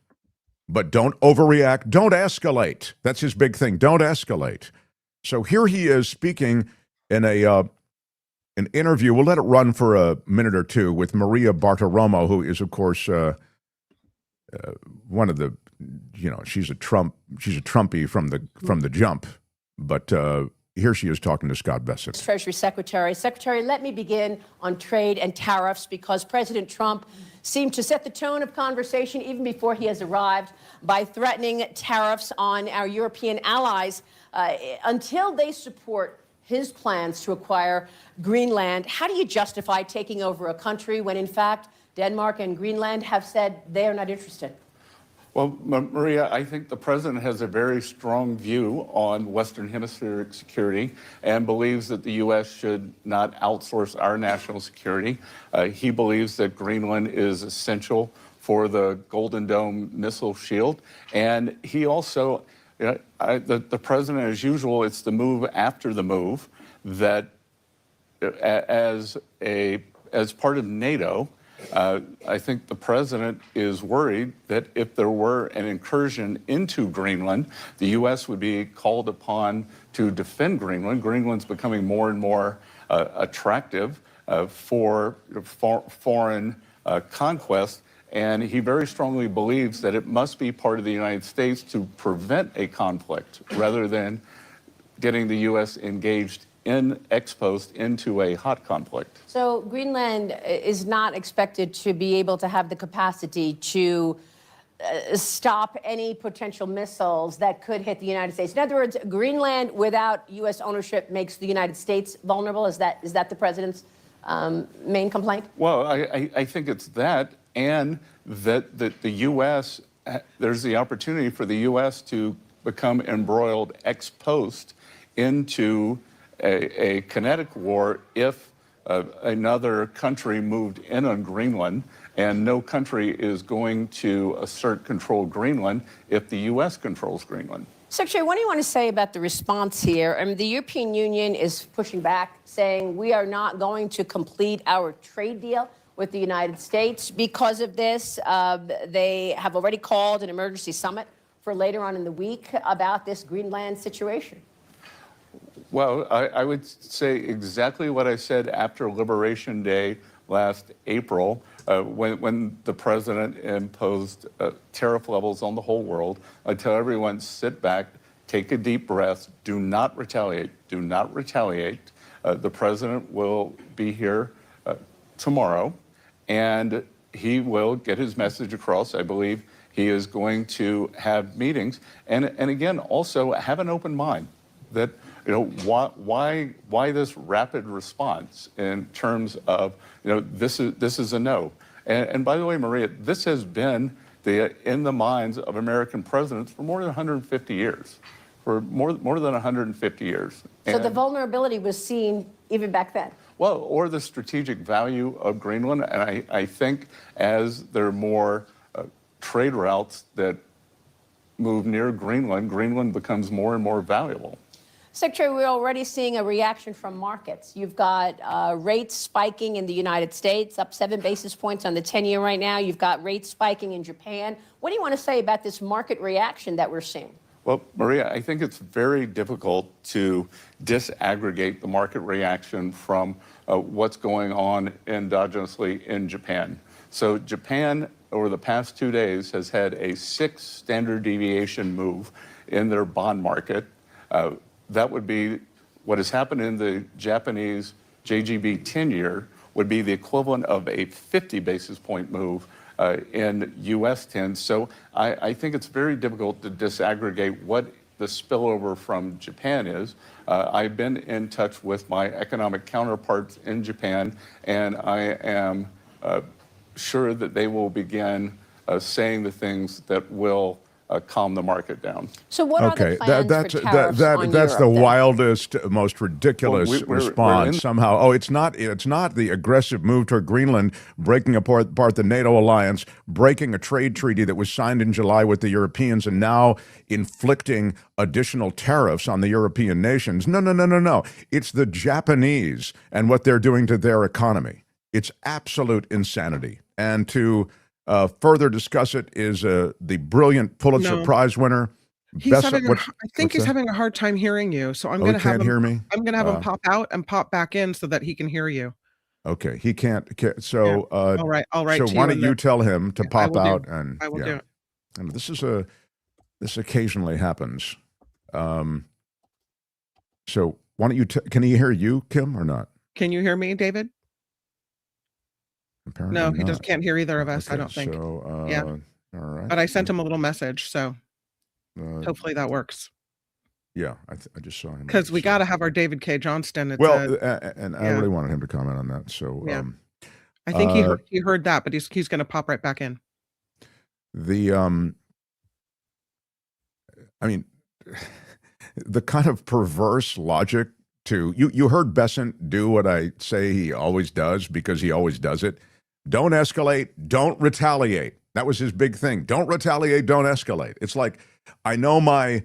but don't overreact. Don't escalate. That's his big thing. Don't escalate. So here he is speaking in an interview. We'll let it run for a minute or two with Maria Bartiromo, who is, of course, one of the, she's a Trumpy from the jump, but here she is talking to Scott Bessent. Treasury Secretary. Secretary, let me begin on trade and tariffs because President Trump seemed to set the tone of conversation even before he has arrived by threatening tariffs on our European allies until they support his plans to acquire Greenland. How do you justify taking over a country when, in fact, Denmark and Greenland have said they are not interested? Well, Maria, I think the president has a very strong view on Western Hemispheric security and believes that the U.S. should not outsource our national security. He believes that Greenland is essential for the Golden Dome missile shield. And he also, the president, as usual, it's the move after the move that as part of NATO, I think the president is worried that if there were an incursion into Greenland, the U.S. would be called upon to defend Greenland. Greenland's becoming more and more attractive for foreign conquest, and he very strongly believes that it must be part of the United States to prevent a conflict rather than getting the U.S. engaged in ex post into a hot conflict. So Greenland is not expected to be able to have the capacity to stop any potential missiles that could hit the United States. In other words, Greenland without U.S. ownership makes the United States vulnerable. Is that the president's main complaint? Well, I think it's that, and that the U.S., there's the opportunity for the U.S. to become embroiled ex post into a kinetic war if another country moved in on Greenland, and no country is going to assert control of Greenland if the U.S. controls Greenland. Secretary, what do you want to say about the response here? I mean, the European Union is pushing back, saying we are not going to complete our trade deal with the United States because of this. They have already called an emergency summit for later on in the week about this Greenland situation. Well, I would say exactly what I said after Liberation Day last April, when the president imposed tariff levels on the whole world. I tell everyone, sit back, take a deep breath, do not retaliate, do not retaliate. The president will be here tomorrow, and he will get his message across. I believe he is going to have meetings, and again, also have an open mind that, why this rapid response in terms of, this is a no. And by the way, Maria, this has been in the minds of American presidents for more than 150 years, for more than 150 years. So the vulnerability was seen even back then? Well, or the strategic value of Greenland. And I think as there are more trade routes that move near Greenland, Greenland becomes more and more valuable. Secretary, we're already seeing a reaction from markets. You've got rates spiking in the United States, up 7 basis points on the 10-year right now. You've got rates spiking in Japan. What do you want to say about this market reaction that we're seeing? Well, Maria, I think it's very difficult to disaggregate the market reaction from what's going on endogenously in Japan. So Japan, over the past 2 days, has had a 6 standard deviation move in their bond market. That would be what has happened in the Japanese JGB 10-year would be the equivalent of a 50 basis point move in U.S. 10. So I think it's very difficult to disaggregate what the spillover from Japan is. I've been in touch with my economic counterparts in Japan, and I am sure that they will begin saying the things that will calm the market down. So what are the plans for tariffs on that's Europe, the then? wildest, most ridiculous response. Somehow, it's not the aggressive move toward Greenland, breaking apart the NATO alliance, breaking a trade treaty that was signed in July with the Europeans, and now inflicting additional tariffs on the European nations. No. It's the Japanese and what they're doing to their economy. It's absolute insanity. And to further discuss it is the brilliant Pulitzer Prize winner. He's having I think he's having a hard time hearing you. So I'm going to have him. Hear me? I'm going to have him pop out and pop back in so that he can hear you. Okay, he can't. So, I'll write so to why you don't in you the- tell him to I pop will do. out and I will yeah. do it. And this occasionally happens. So why don't you? Can he hear you, Kim, or not? Can you hear me, David? Apparently No, he not. just can't hear either of us. I Okay, don't think. So, Yeah. all right. But I sent him a little message, so hopefully that works. Yeah, I just saw him. Because we So- got to have our David Cay Johnston. It's Well, and I yeah. really wanted him to comment on that. So, Yeah. I think he heard that, but he's going to pop right back in. I mean, the kind of perverse logic to you heard Besant do what I say he always does because he always does it. Don't escalate, don't retaliate. That was his big thing. Don't retaliate, don't escalate. It's like, I know my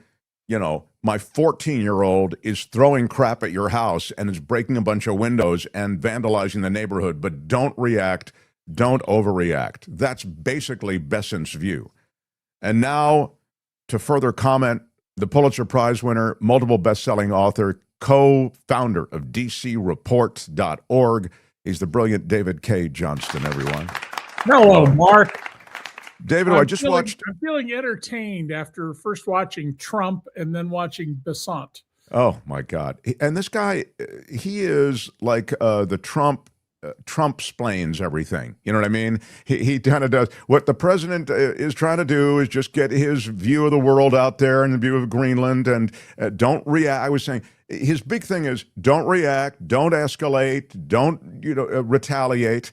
14-year-old is throwing crap at your house and is breaking a bunch of windows and vandalizing the neighborhood, but don't react, don't overreact. That's basically Besant's view. And now, to further comment, the Pulitzer Prize winner, multiple best-selling author, co-founder of DCReports.org. He's the brilliant David Cay Johnston, everyone. Hello, Mark. David, I just watched. I'm feeling entertained after first watching Trump and then watching Besant. Oh, my God. And this guy, he is like the Trump splains everything. You know what I mean? He kind of does what the president is trying to do is just get his view of the world out there and the view of Greenland and don't react. I was saying his big thing is don't react, don't escalate, don't retaliate.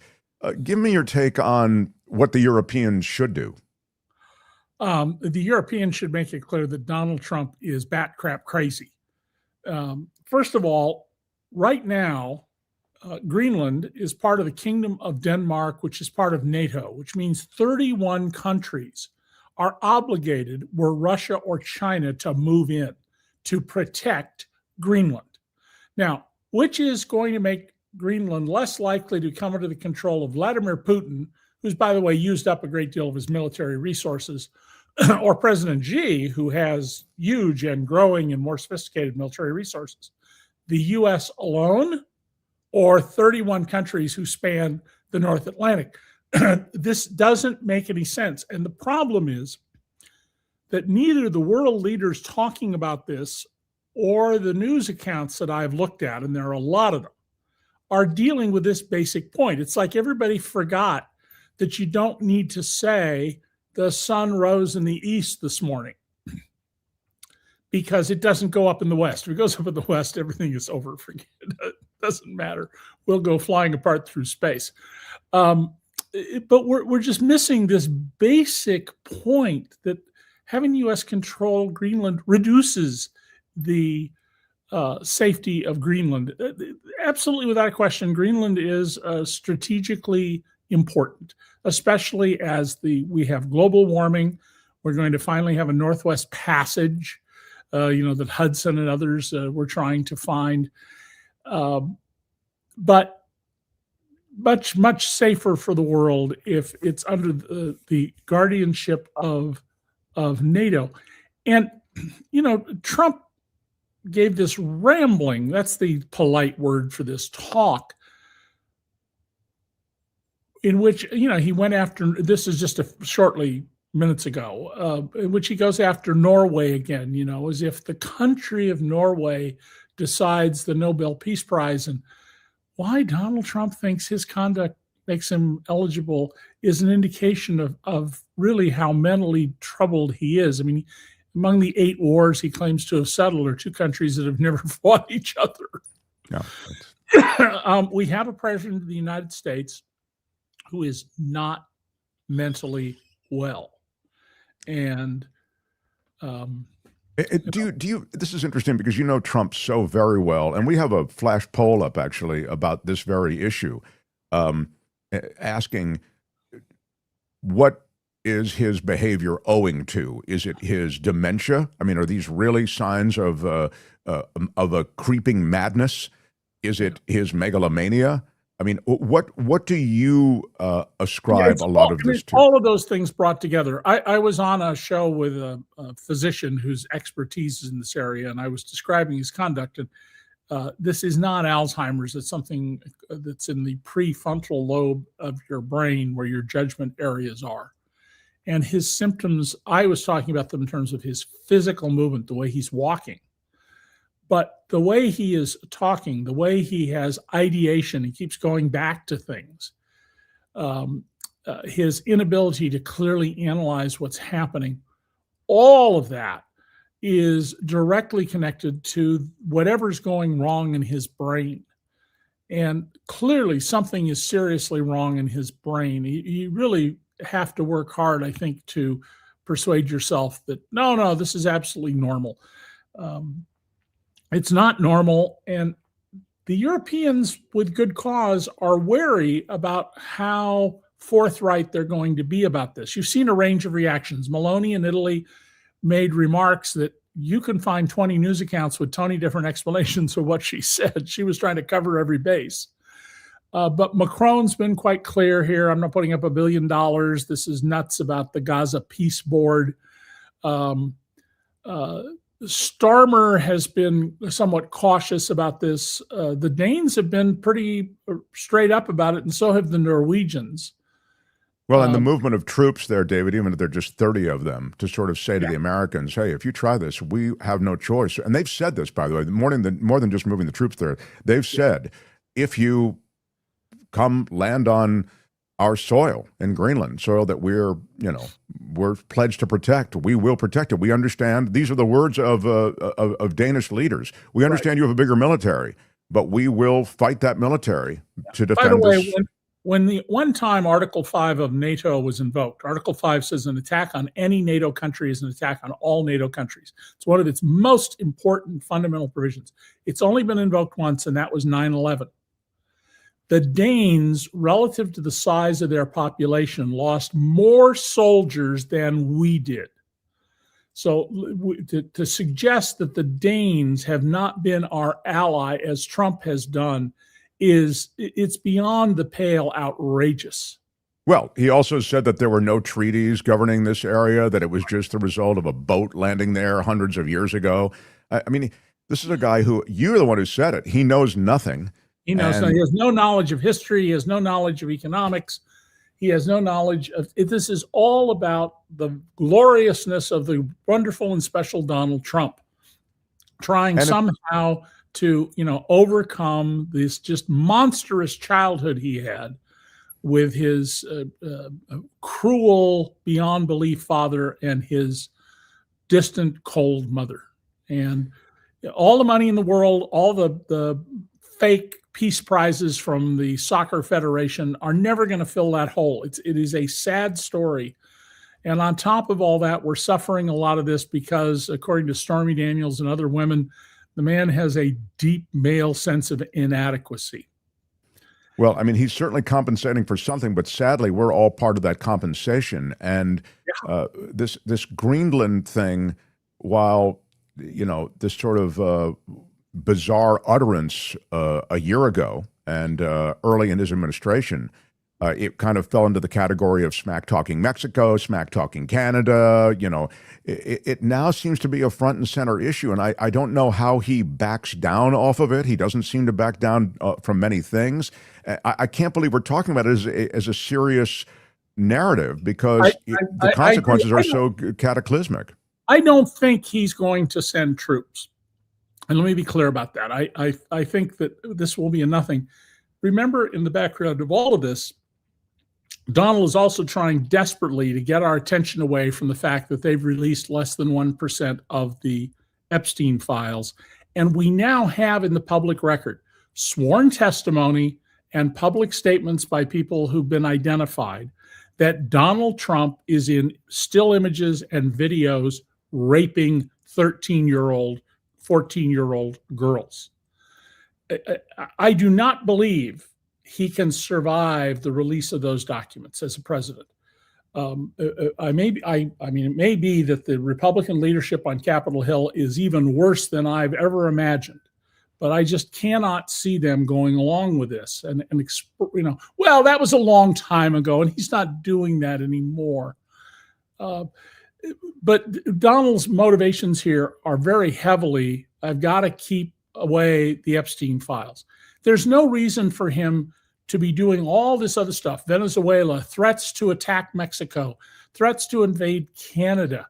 Give me your take on what the Europeans should do. The Europeans should make it clear that Donald Trump is bat crap crazy. First of all, right now, Greenland is part of the Kingdom of Denmark, which is part of NATO, which means 31 countries are obligated, were Russia or China, to move in to protect Greenland. Now, which is going to make Greenland less likely to come under the control of Vladimir Putin, who's, by the way, used up a great deal of his military resources, or President Xi, who has huge and growing and more sophisticated military resources. The U.S. alone, or 31 countries who span the North Atlantic. This doesn't make any sense. And the problem is that neither the world leaders talking about this or the news accounts that I've looked at, and there are a lot of them, are dealing with this basic point. It's like everybody forgot that you don't need to say the sun rose in the east this morning because it doesn't go up in the west. If it goes up in the west, everything is over. Forget it. Doesn't matter. We'll go flying apart through space. But we're just missing this basic point that having U.S. control Greenland reduces the safety of Greenland. Absolutely, without a question, Greenland is strategically important, especially as we have global warming. We're going to finally have a Northwest Passage, that Hudson and others were trying to find. But much, much safer for the world if it's under the guardianship of NATO. And, Trump gave this rambling, that's the polite word for this talk, in which, he went after, this is just shortly minutes ago, in which he goes after Norway again, as if the country of Norway decides the Nobel Peace Prize. And why Donald Trump thinks his conduct makes him eligible is an indication of really how mentally troubled he is. I mean, among the 8 wars he claims to have settled are 2 countries that have never fought each other. No. We have a president of the United States who is not mentally well. And do you this is interesting because you know Trump so very well, and we have a flash poll up actually about this very issue, asking what is his behavior owing to? Is it his dementia? I mean, are these really signs of a creeping madness? Is it his megalomania? I mean, what do you ascribe a lot of this to? All of those things brought together. I was on a show with a physician whose expertise is in this area, and I was describing his conduct. And This is not Alzheimer's. It's something that's in the prefrontal lobe of your brain where your judgment areas are. And his symptoms, I was talking about them in terms of his physical movement, the way he's walking. But the way he is talking, the way he has ideation, he keeps going back to things. His inability to clearly analyze what's happening, all of that is directly connected to whatever's going wrong in his brain. And clearly something is seriously wrong in his brain. You really have to work hard, I think, to persuade yourself that, no, this is absolutely normal. It's not normal. And the Europeans, with good cause, are wary about how forthright they're going to be about this. You've seen a range of reactions. Meloni in Italy made remarks that you can find 20 news accounts with 20 different explanations of what she said. She was trying to cover every base. But Macron's been quite clear here. I'm not putting up $1 billion. This is nuts about the Gaza Peace Board. Starmer has been somewhat cautious about this. The Danes have been pretty straight up about it, and so have the Norwegians. Well, and the movement of troops there, David, even if they're just 30 of them, to sort of say to the Americans, hey, if you try this, we have no choice. And they've said this, by the way, more than just moving the troops there. They've said, if you come land on our soil in Greenland, soil that we're pledged to protect, we will protect it. We understand. These are the words of Danish leaders. We understand you have a bigger military, but we will fight that military to defend. By the way, this. When the one time Article 5 of NATO was invoked, Article 5 says an attack on any NATO country is an attack on all NATO countries. It's one of its most important fundamental provisions. It's only been invoked once, and that was 9/11. The Danes, relative to the size of their population, lost more soldiers than we did. So to suggest that the Danes have not been our ally, as Trump has done, it's beyond the pale outrageous. Well, he also said that there were no treaties governing this area, that it was just the result of a boat landing there hundreds of years ago. I mean, this is a guy who, you're the one who said it, he knows nothing. He knows he has no knowledge of history. He has no knowledge of economics. He has no knowledge of it. This is all about the gloriousness of the wonderful and special Donald Trump trying somehow to, overcome this just monstrous childhood he had with his cruel, beyond belief father and his distant, cold mother. And all the money in the world, all the fake peace prizes from the Soccer Federation are never going to fill that hole. It is a sad story. And on top of all that, we're suffering a lot of this because, according to Stormy Daniels and other women, the man has a deep male sense of inadequacy. Well, I mean, he's certainly compensating for something, but sadly, we're all part of that compensation. And this Greenland thing, while, this sort of bizarre utterance a year ago and early in his administration, it kind of fell into the category of smack-talking Mexico, smack-talking Canada. It now seems to be a front and center issue, and I don't know how he backs down off of it. He doesn't seem to back down from many things. I can't believe we're talking about it as a serious narrative because the consequences are so cataclysmic. I don't think he's going to send troops. And let me be clear about that. I think that this will be a nothing. Remember, in the background of all of this, Donald is also trying desperately to get our attention away from the fact that they've released less than 1% of the Epstein files. And we now have in the public record sworn testimony and public statements by people who've been identified that Donald Trump is in still images and videos raping 13-year-old, 14-year-old girls. I do not believe he can survive the release of those documents as a president. It may be that the Republican leadership on Capitol Hill is even worse than I've ever imagined, but I just cannot see them going along with this. Well, that was a long time ago, and he's not doing that anymore. But Donald's motivations here are very heavily, I've got to keep away the Epstein files. There's no reason for him to be doing all this other stuff. Venezuela, threats to attack Mexico, threats to invade Canada,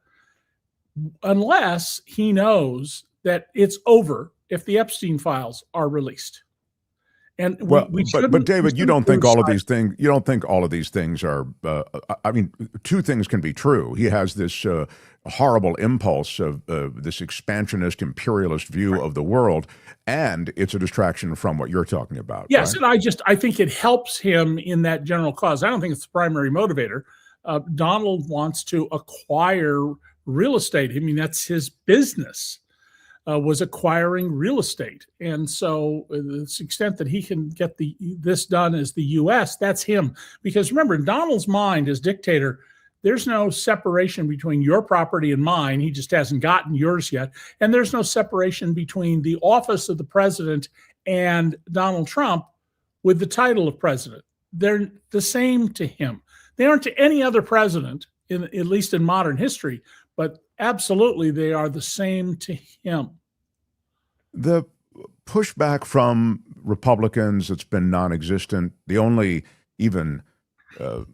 unless he knows that it's over if the Epstein files are released. And but David, you don't think all of these things. You don't think all of these things are. I mean, two things can be true. He has this horrible impulse of this expansionist, imperialist view of the world, and it's a distraction from what you're talking about. Yes, right? and I think it helps him in that general cause. I don't think it's the primary motivator. Donald wants to acquire real estate. I mean, that's his business. Was acquiring real estate. And so the extent that he can get this done as the U.S., that's him. Because remember, in Donald's mind as dictator, there's no separation between your property and mine. He just hasn't gotten yours yet. And there's no separation between the office of the president and Donald Trump with the title of president. They're the same to him. They aren't to any other president, at least in modern history, but absolutely, they are the same to him. The pushback from Republicans, it's been non-existent. The only even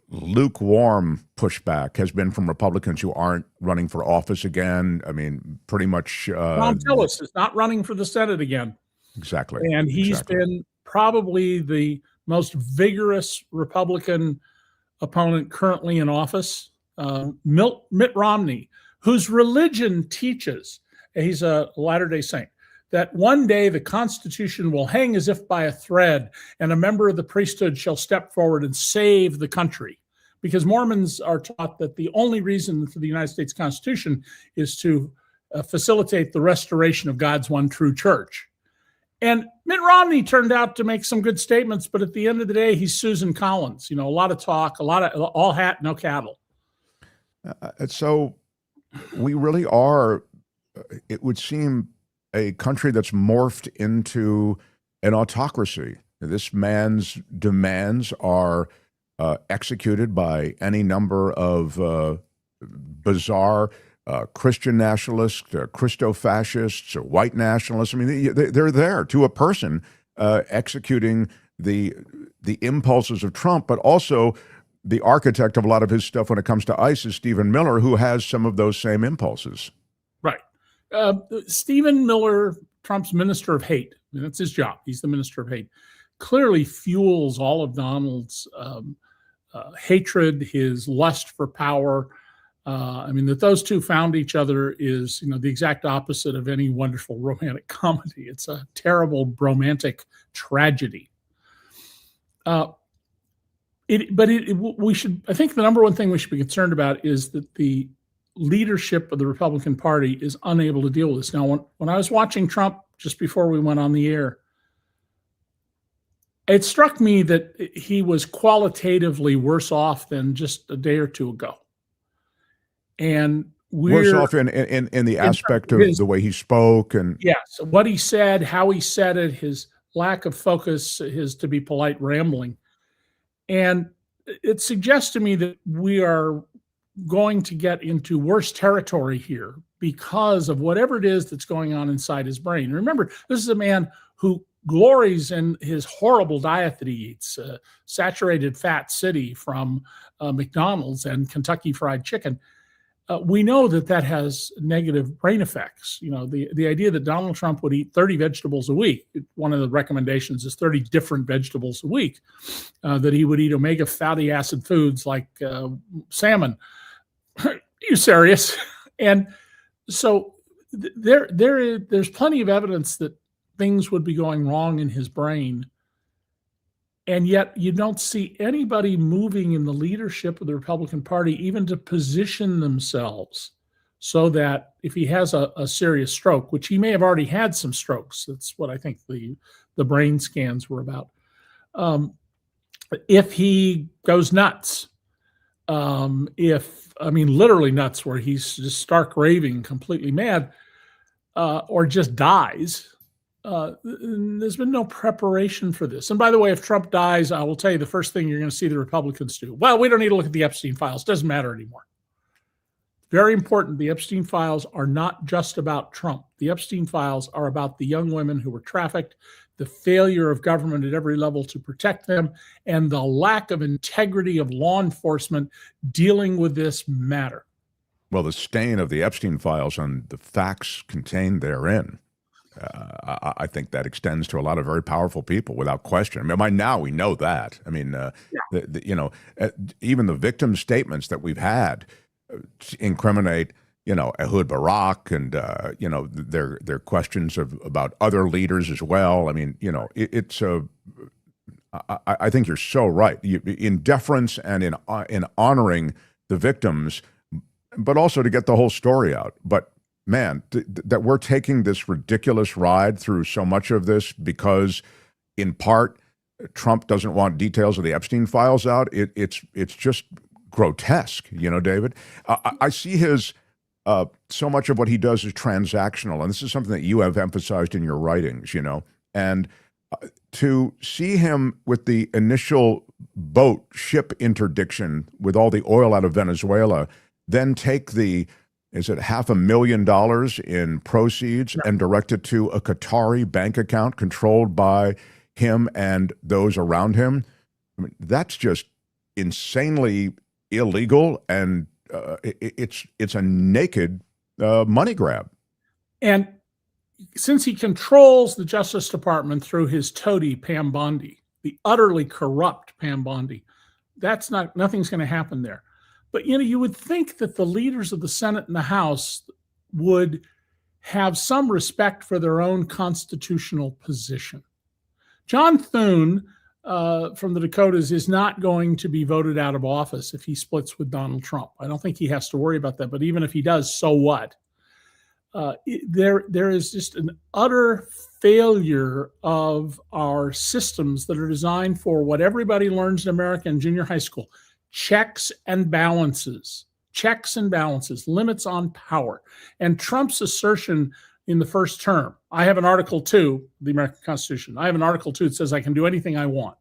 lukewarm pushback has been from Republicans who aren't running for office again. I mean, pretty much. Ron Tillis is not running for the Senate again. Exactly. And he's been probably the most vigorous Republican opponent currently in office. Mitt Romney, whose religion teaches, he's a Latter-day Saint, that one day the Constitution will hang as if by a thread and a member of the priesthood shall step forward and save the country. Because Mormons are taught that the only reason for the United States Constitution is to facilitate the restoration of God's one true church. And Mitt Romney turned out to make some good statements, but at the end of the day, he's Susan Collins. You know, a lot of talk, a lot of all hat, no cattle. So we really are, it would seem, a country that's morphed into an autocracy. This man's demands are executed by any number of bizarre Christian nationalists, Christo-fascists, white nationalists. I mean, they're there to a person executing the impulses of Trump, but also the architect of a lot of his stuff when it comes to ICE is Stephen Miller, who has some of those same impulses. Right. Stephen Miller, Trump's minister of hate, and that's his job. He's the minister of hate, clearly fuels all of Donald's hatred, his lust for power. I mean, that those two found each other is, the exact opposite of any wonderful romantic comedy. It's a terrible romantic tragedy. I think the number one thing we should be concerned about is that the leadership of the Republican Party is unable to deal with this. Now, when I was watching Trump just before we went on the air, it struck me that he was qualitatively worse off than just a day or two ago. And worse off in the aspect of the way he spoke and yes, what he said, how he said it, his lack of focus, his, to be polite, rambling. And it suggests to me that we are going to get into worse territory here because of whatever it is that's going on inside his brain. Remember, this is a man who glories in his horrible diet that he eats, saturated fat city from McDonald's and Kentucky Fried Chicken. We know that has negative brain effects. The idea that Donald Trump would eat 30 vegetables a week, one of the recommendations is 30 different vegetables a week, that he would eat omega fatty acid foods like salmon. Are you serious? And so there's plenty of evidence that things would be going wrong in his brain. And yet you don't see anybody moving in the leadership of the Republican Party even to position themselves so that if he has a serious stroke, which he may have already had some strokes, that's what I think the brain scans were about. If he goes nuts, literally nuts, where he's just stark raving, completely mad, or just dies, there's been no preparation for this. And by the way, if Trump dies, I will tell you the first thing you're going to see the Republicans do. Well, we don't need to look at the Epstein files. Doesn't matter anymore. Very important. The Epstein files are not just about Trump. The Epstein files are about the young women who were trafficked, the failure of government at every level to protect them, and the lack of integrity of law enforcement dealing with this matter. Well, the stain of the Epstein files on the facts contained therein, I think that extends to a lot of very powerful people without question. I mean, by now we know that. I mean, even the victim statements that we've had incriminate, Ehud Barak and, their questions about other leaders as well. I mean, I think you're so right. In deference and in honoring the victims, but also to get the whole story out. But man, that we're taking this ridiculous ride through so much of this because, in part, Trump doesn't want details of the Epstein files out. It's just grotesque, David. I see his so much of what he does is transactional, and this is something that you have emphasized in your writings, and to see him with the initial ship interdiction with all the oil out of Venezuela, then take is it $500,000 in proceeds and direct it to a Qatari bank account controlled by him and those around him? I mean, that's just insanely illegal, and it's a naked money grab. And since he controls the Justice Department through his toady Pam Bondi, the utterly corrupt Pam Bondi, nothing's going to happen there. But, you would think that the leaders of the Senate and the House would have some respect for their own constitutional position. John Thune from the Dakotas is not going to be voted out of office if he splits with Donald Trump. I don't think he has to worry about that. But even if he does, so what? There is just an utter failure of our systems that are designed for what everybody learns in America in junior high school: checks and balances, limits on power. And Trump's assertion in the first term, I have an Article 2, the American Constitution, I have an Article 2 that says I can do anything I want,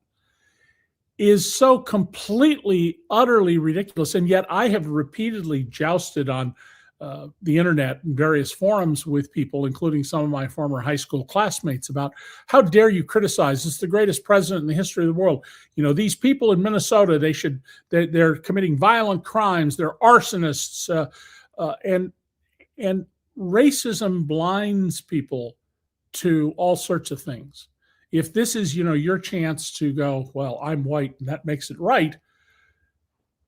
is so completely, utterly ridiculous. And yet I have repeatedly jousted on the internet and various forums with people, including some of my former high school classmates, about how dare you criticize this, the greatest president in the history of the world. These people in Minnesota, they're committing violent crimes, they're arsonists, and racism blinds people to all sorts of things. If this is, your chance to go, well, I'm white and that makes it right,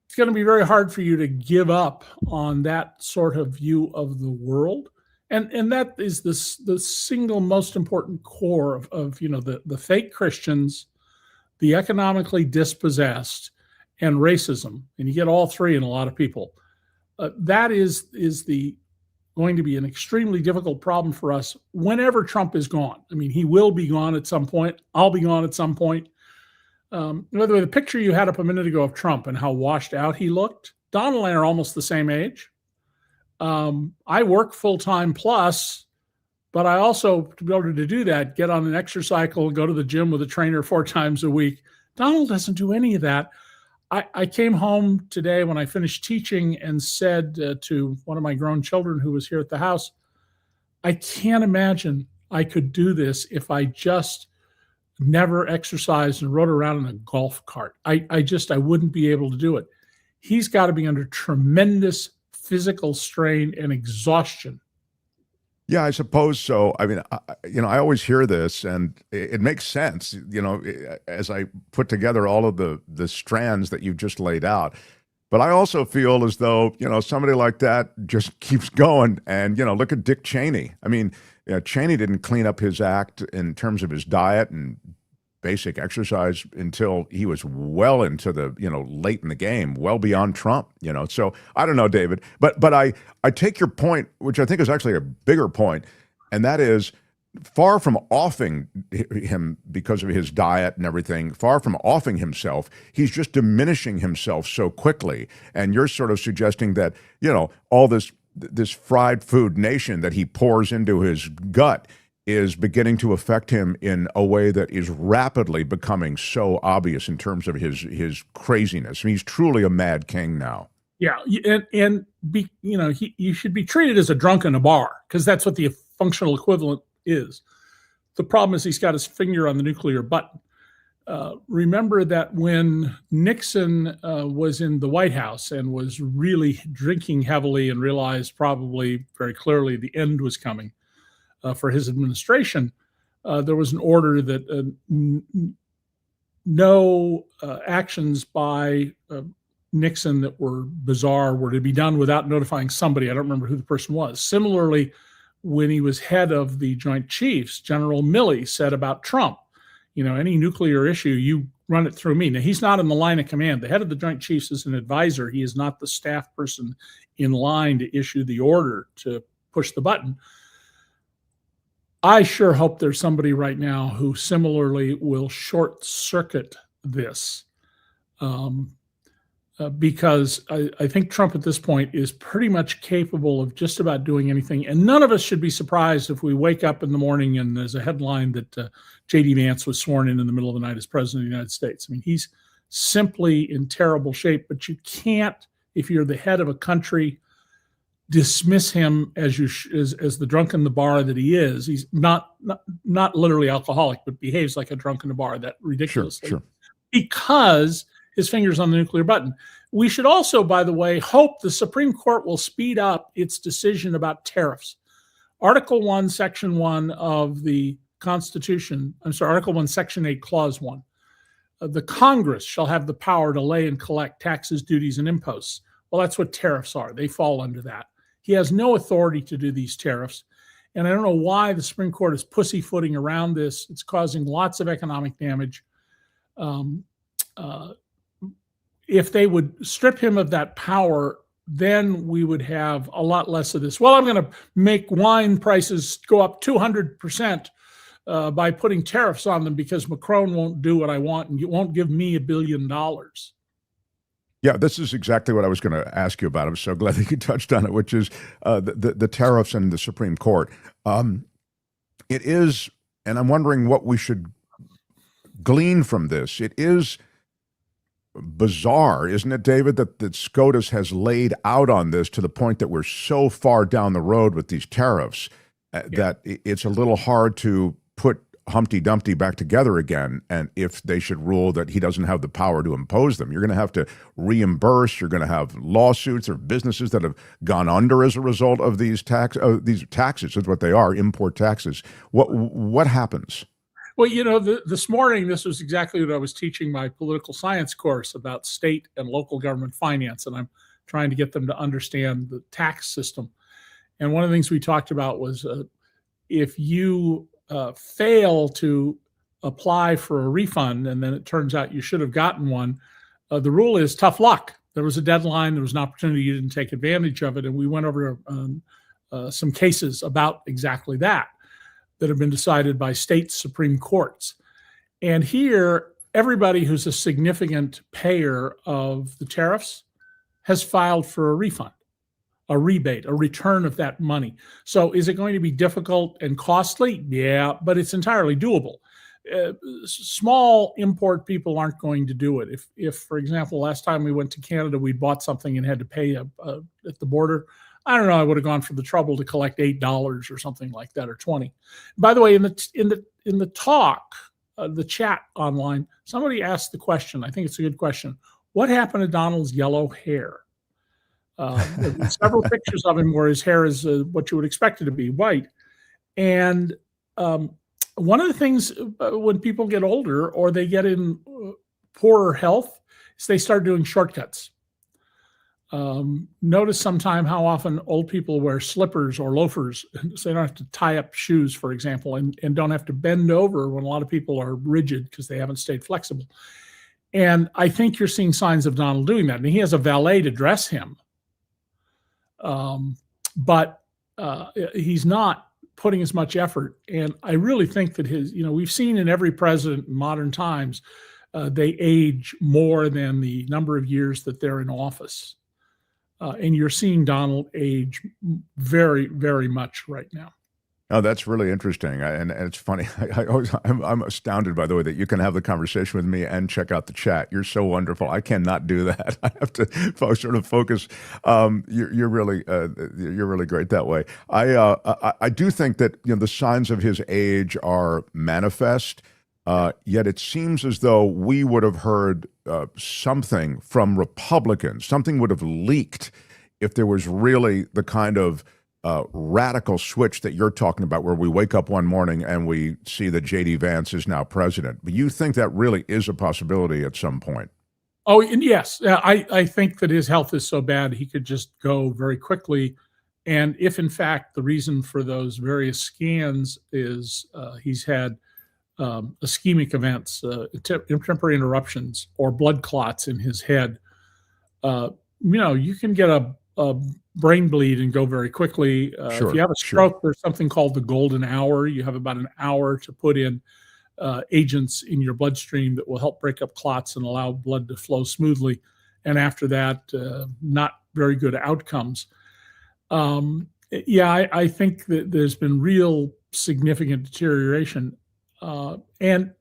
it's going to be very hard for you to give up on that sort of view of the world. And that is the single most important core of the fake Christians, the economically dispossessed, and racism. And you get all three in a lot of people. That is going to be an extremely difficult problem for us whenever Trump is gone. I mean, he will be gone at some point. I'll be gone at some point. By the way, the picture you had up a minute ago of Trump and how washed out he looked, Donald and I are almost the same age. I work full-time plus, but I also, to be able to do that, get on an exercise cycle, go to the gym with a trainer 4 times a week. Donald doesn't do any of that. I came home today when I finished teaching and said to one of my grown children who was here at the house, I can't imagine I could do this if I just never exercised and rode around in a golf cart. I wouldn't be able to do it. He's got to be under tremendous physical strain and exhaustion. Yeah, I suppose so. I mean, I always hear this, and it makes sense, as I put together all of the strands that you've just laid out. But I also feel as though, somebody like that just keeps going. And, look at Dick Cheney. I mean, Cheney didn't clean up his act in terms of his diet and basic exercise until he was well into the, late in the game, well beyond Trump, So I don't know, David, but I take your point, which I think is actually a bigger point, and that is far from offing him because of his diet and everything, far from offing himself, he's just diminishing himself so quickly. And you're sort of suggesting that, all this fried food nation that he pours into his gut is beginning to affect him in a way that is rapidly becoming so obvious in terms of his craziness. I mean, he's truly a mad king now. Yeah, you should be treated as a drunk in a bar, because that's what the functional equivalent is. The problem is he's got his finger on the nuclear button. Remember that when Nixon was in the White House and was really drinking heavily and realized probably very clearly the end was coming for his administration, there was an order that no actions by Nixon that were bizarre were to be done without notifying somebody. I don't remember who the person was. Similarly, when he was head of the Joint Chiefs, General Milley said about Trump, any nuclear issue, you run it through me. Now, he's not in the line of command. The head of the Joint Chiefs is an advisor. He is not the staff person in line to issue the order to push the button. I sure hope there's somebody right now who similarly will short circuit this. Because I think Trump at this point is pretty much capable of just about doing anything. And none of us should be surprised if we wake up in the morning and there's a headline that J.D. Vance was sworn in the middle of the night as president of the United States. I mean, he's simply in terrible shape, but you can't, if you're the head of a country, dismiss him as the drunk in the bar that he is. He's not literally alcoholic, but behaves like a drunk in the bar, that ridiculously. Sure. Because his fingers on the nuclear button. We should also, by the way, hope the Supreme Court will speed up its decision about tariffs. Article 1, Section 1 of the Constitution, Article 1, Section 8, Clause 1. The Congress shall have the power to lay and collect taxes, duties, and imposts. Well, that's what tariffs are. They fall under that. He has no authority to do these tariffs. And I don't know why the Supreme Court is pussyfooting around this. It's causing lots of economic damage. If they would strip him of that power, then we would have a lot less of this. Well, I'm going to make wine prices go up 200% by putting tariffs on them because Macron won't do what I want and you won't give me $1 billion. Yeah, this is exactly what I was going to ask you about. I'm so glad that you touched on it, which is the tariffs and the Supreme Court. It is, and I'm wondering what we should glean from this. It is bizarre, isn't it, David, that SCOTUS has laid out on this to the point that we're so far down the road with these tariffs that it's a little hard to put Humpty Dumpty back together again. And if they should rule that he doesn't have the power to impose them, you're going to have to reimburse. You're going to have lawsuits or businesses that have gone under as a result of these taxes. Is what they are, import taxes. What happens? Well, this morning, this was exactly what I was teaching my political science course about state and local government finance, and I'm trying to get them to understand the tax system. And one of the things we talked about was if you fail to apply for a refund and then it turns out you should have gotten one, the rule is tough luck. There was a deadline, there was an opportunity, you didn't take advantage of it, and we went over some cases about exactly that have been decided by state Supreme Courts. And here, everybody who's a significant payer of the tariffs has filed for a refund, a rebate, a return of that money. So is it going to be difficult and costly? Yeah, but it's entirely doable. Small import people aren't going to do it. If, for example, last time we went to Canada, we bought something and had to pay at the border, I don't know, I would have gone for the trouble to collect $8 or something like that, or 20. By the way, in the talk, the chat online, somebody asked the question, I think it's a good question, what happened to Donald's yellow hair? Several pictures of him where his hair is what you would expect it to be, white. And one of the things when people get older or they get in poorer health is they start doing shortcuts. Notice sometime how often old people wear slippers or loafers so they don't have to tie up shoes, for example, and don't have to bend over when a lot of people are rigid because they haven't stayed flexible. And I think you're seeing signs of Donald doing that. And he has a valet to dress him. But he's not putting as much effort. And I really think that we've seen in every president in modern times, they age more than the number of years that they're in office. And you're seeing Donald age very, very much right now. Oh, that's really interesting, and it's funny. I'm astounded, by the way, that you can have the conversation with me and check out the chat. You're so wonderful. I cannot do that. I have to sort of focus. You're really great that way. I do think that the signs of his age are manifest. Yet it seems as though we would have heard something from Republicans. Something would have leaked if there was really the kind of radical switch that you're talking about, where we wake up one morning and we see that J.D. Vance is now president. But you think that really is a possibility at some point? Oh, and yes. I think that his health is so bad he could just go very quickly. And if, in fact, the reason for those various scans is he's had ischemic events, temporary interruptions, or blood clots in his head, you can get a brain bleed and go very quickly. If you have a stroke, there's something called the golden hour. You have about an hour to put in agents in your bloodstream that will help break up clots and allow blood to flow smoothly. And after that, not very good outcomes. I think that there's been real significant deterioration. And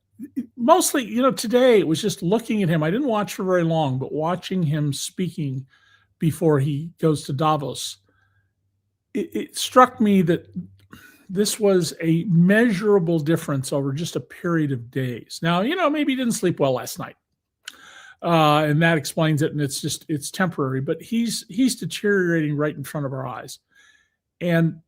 mostly, today it was just looking at him. I didn't watch for very long, but watching him speaking before he goes to Davos, it struck me that this was a measurable difference over just a period of days. Now, maybe he didn't sleep well last night, and that explains it, and it's temporary, but he's deteriorating right in front of our eyes. And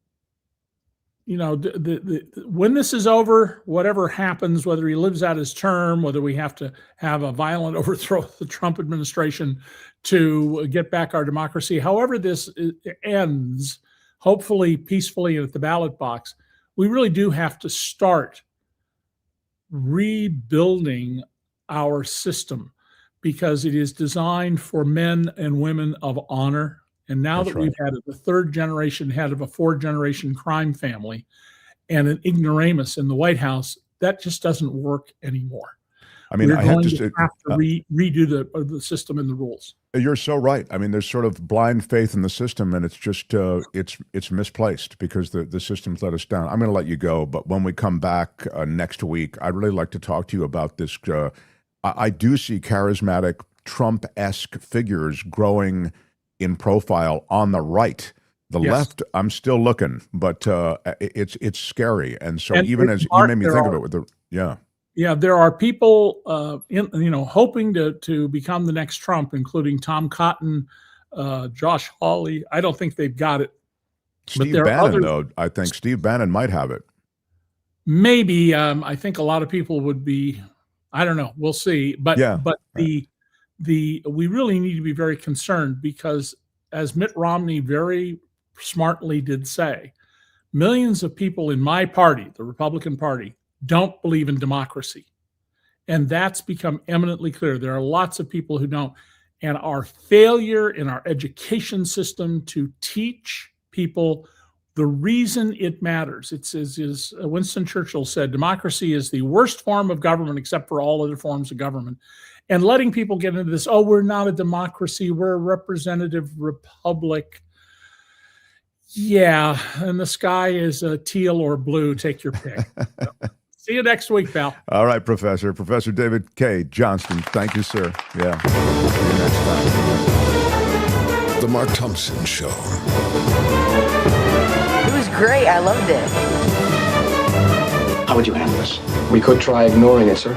when this is over, whatever happens, whether he lives out his term, whether we have to have a violent overthrow of the Trump administration to get back our democracy, however this ends, hopefully peacefully and at the ballot box, we really do have to start rebuilding our system, because it is designed for men and women of honor. And now that we've had the third generation head of a four-generation crime family and an ignoramus in the White House, that just doesn't work anymore. I mean, We're I going have to have to redo the system and the rules. You're so right. I mean, there's sort of blind faith in the system, and it's just it's misplaced because the system's let us down. I'm going to let you go, but when we come back next week, I'd really like to talk to you about this. I do see charismatic Trump-esque figures growing in profile on the right. The left, I'm still looking, but it's scary. And so even as you made me think of it with there are people hoping to become the next Trump, including Tom Cotton, Josh Hawley. I don't think they've got it. Steve Bannon, though, I think Steve Bannon might have it. Maybe. I think a lot of people would be. I don't know. We'll see. But we really need to be very concerned, because, as Mitt Romney very smartly did say, millions of people in my party, the Republican Party, don't believe in democracy. And that's become eminently clear. There are lots of people who don't. And our failure in our education system to teach people the reason it matters. It's as Winston Churchill said, democracy is the worst form of government except for all other forms of government. And letting people get into this, we're not a democracy, we're a representative republic. Yeah, and the sky is teal or blue, take your pick. See you next week, pal. All right, Professor. Professor David Cay Johnston, thank you, sir. Yeah. See you next time. The Mark Thompson Show. It was great. I loved it. How would you handle this? We could try ignoring it, sir.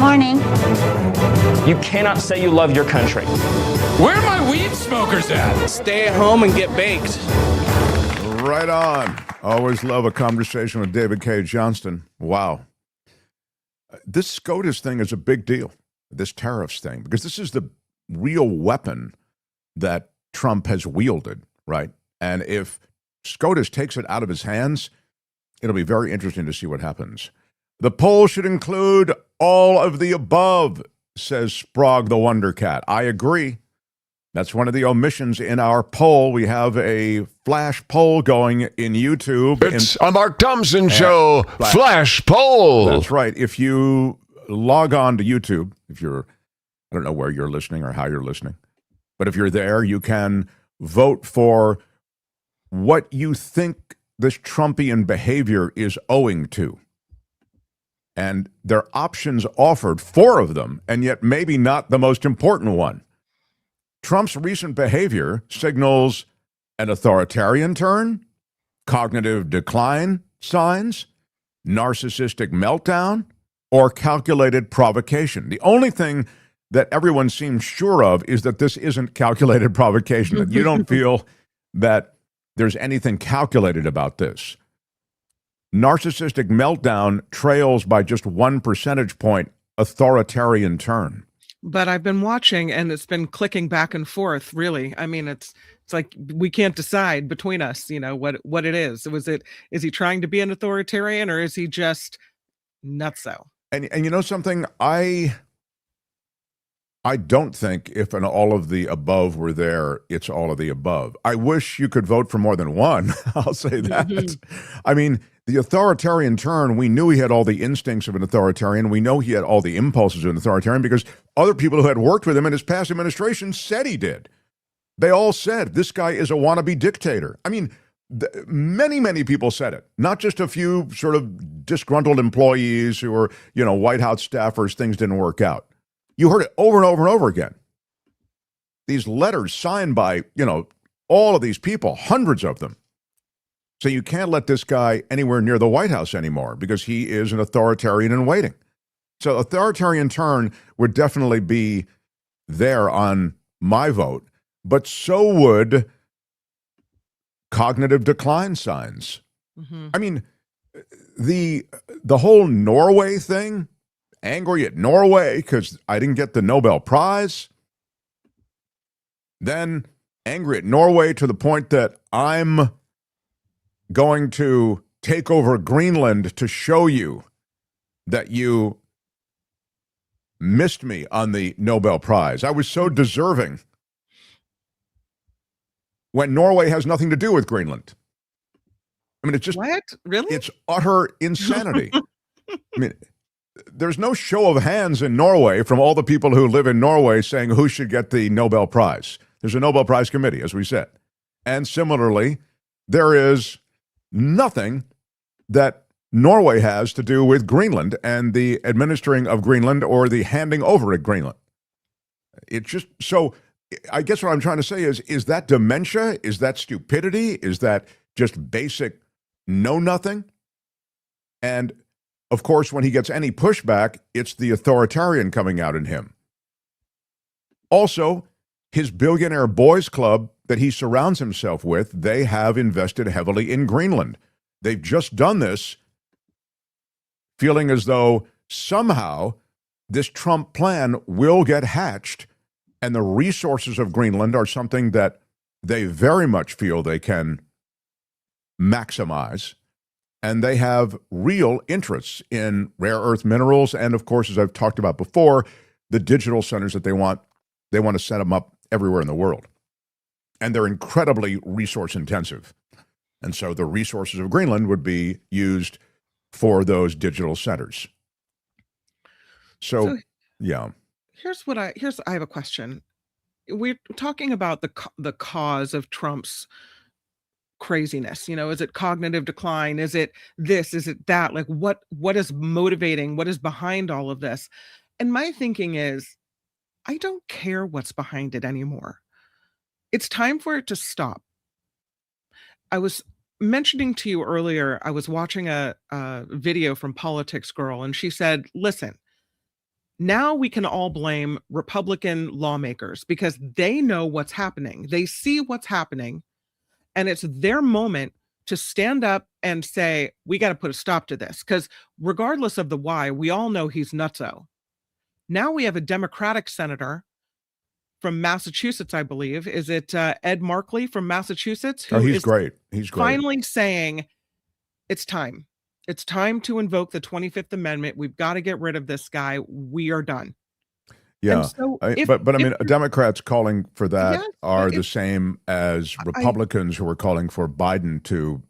Morning. You cannot say you love your country. Where are my weed smokers at? Stay at home and get baked. Right on. Always love a conversation with David Cay Johnston. Wow. This SCOTUS thing is a big deal, this tariffs thing, because this is the real weapon that Trump has wielded, right? And if SCOTUS takes it out of his hands, it'll be very interesting to see what happens. The poll should include all of the above, says Sprague the Wonder Cat. I agree. That's one of the omissions in our poll. We have a flash poll going in YouTube. It's a Mark Thompson Show flash poll. That's right. If you log on to YouTube, I don't know where you're listening or how you're listening, but if you're there, you can vote for what you think this Trumpian behavior is owing to. And there are options offered, 4 of them, and yet maybe not the most important one. Trump's recent behavior signals an authoritarian turn, cognitive decline signs, narcissistic meltdown, or calculated provocation. The only thing that everyone seems sure of is that this isn't calculated provocation, that you don't feel that there's anything calculated about this. Narcissistic meltdown trails by just 1 percentage point authoritarian turn. But I've been watching, and it's been clicking back and forth, really. I mean, it's like we can't decide between us, what it is. Is he trying to be an authoritarian, or is he just nutso? And you know something? I don't think if an all of the above were there, it's all of the above. I wish you could vote for more than one. I'll say that. I mean, the authoritarian turn, we knew he had all the instincts of an authoritarian. We know he had all the impulses of an authoritarian because other people who had worked with him in his past administration said he did. They all said, this guy is a wannabe dictator. I mean, many, many people said it, not just a few sort of disgruntled employees who were, White House staffers, things didn't work out. You heard it over and over and over again. These letters signed by, all of these people, hundreds of them. So you can't let this guy anywhere near the White House anymore because he is an authoritarian in waiting. So authoritarian turn would definitely be there on my vote, but so would cognitive decline signs. I mean, the whole Norway thing, angry at Norway because I didn't get the Nobel Prize. Then angry at Norway to the point that I'm going to take over Greenland to show you that you missed me on the Nobel Prize. I was so deserving when Norway has nothing to do with Greenland. I mean, it's just... What? Really? It's utter insanity. I mean, there's no show of hands in Norway from all the people who live in Norway saying who should get the Nobel Prize. There's a Nobel Prize committee, as we said. And similarly, there is nothing that Norway has to do with Greenland and the administering of Greenland or the handing over of Greenland. It just, so I guess what I'm trying to say is that dementia? Is that stupidity? Is that just basic know-nothing? And of course, when he gets any pushback, it's the authoritarian coming out in him. Also, his billionaire boys club that he surrounds himself with, they have invested heavily in Greenland. They've just done this feeling as though somehow this Trump plan will get hatched and the resources of Greenland are something that they very much feel they can maximize. And they have real interests in rare earth minerals and, of course, as I've talked about before, the digital centers that they want to set them up everywhere in the world. And they're incredibly resource intensive. And so the resources of Greenland would be used for those digital centers. So yeah. I have a question. We're talking about the cause of Trump's craziness. Is it cognitive decline? Is it this? Is it that? Like what is motivating? What is behind all of this? And my thinking is, I don't care what's behind it anymore. It's time for it to stop. I was mentioning to you earlier, I was watching a video from Politics Girl, and she said, listen, now we can all blame Republican lawmakers because they know what's happening. They see what's happening, and it's their moment to stand up and say, we got to put a stop to this. Because regardless of the why, we all know he's nutso. Now we have a Democratic senator from Massachusetts, I believe. Is it Ed Markey from Massachusetts? He's great. He's great. Finally saying, it's time. It's time to invoke the 25th Amendment. We've got to get rid of this guy. We are done. Yeah, so but I mean, Democrats calling for that are the same as Republicans who are calling for Biden to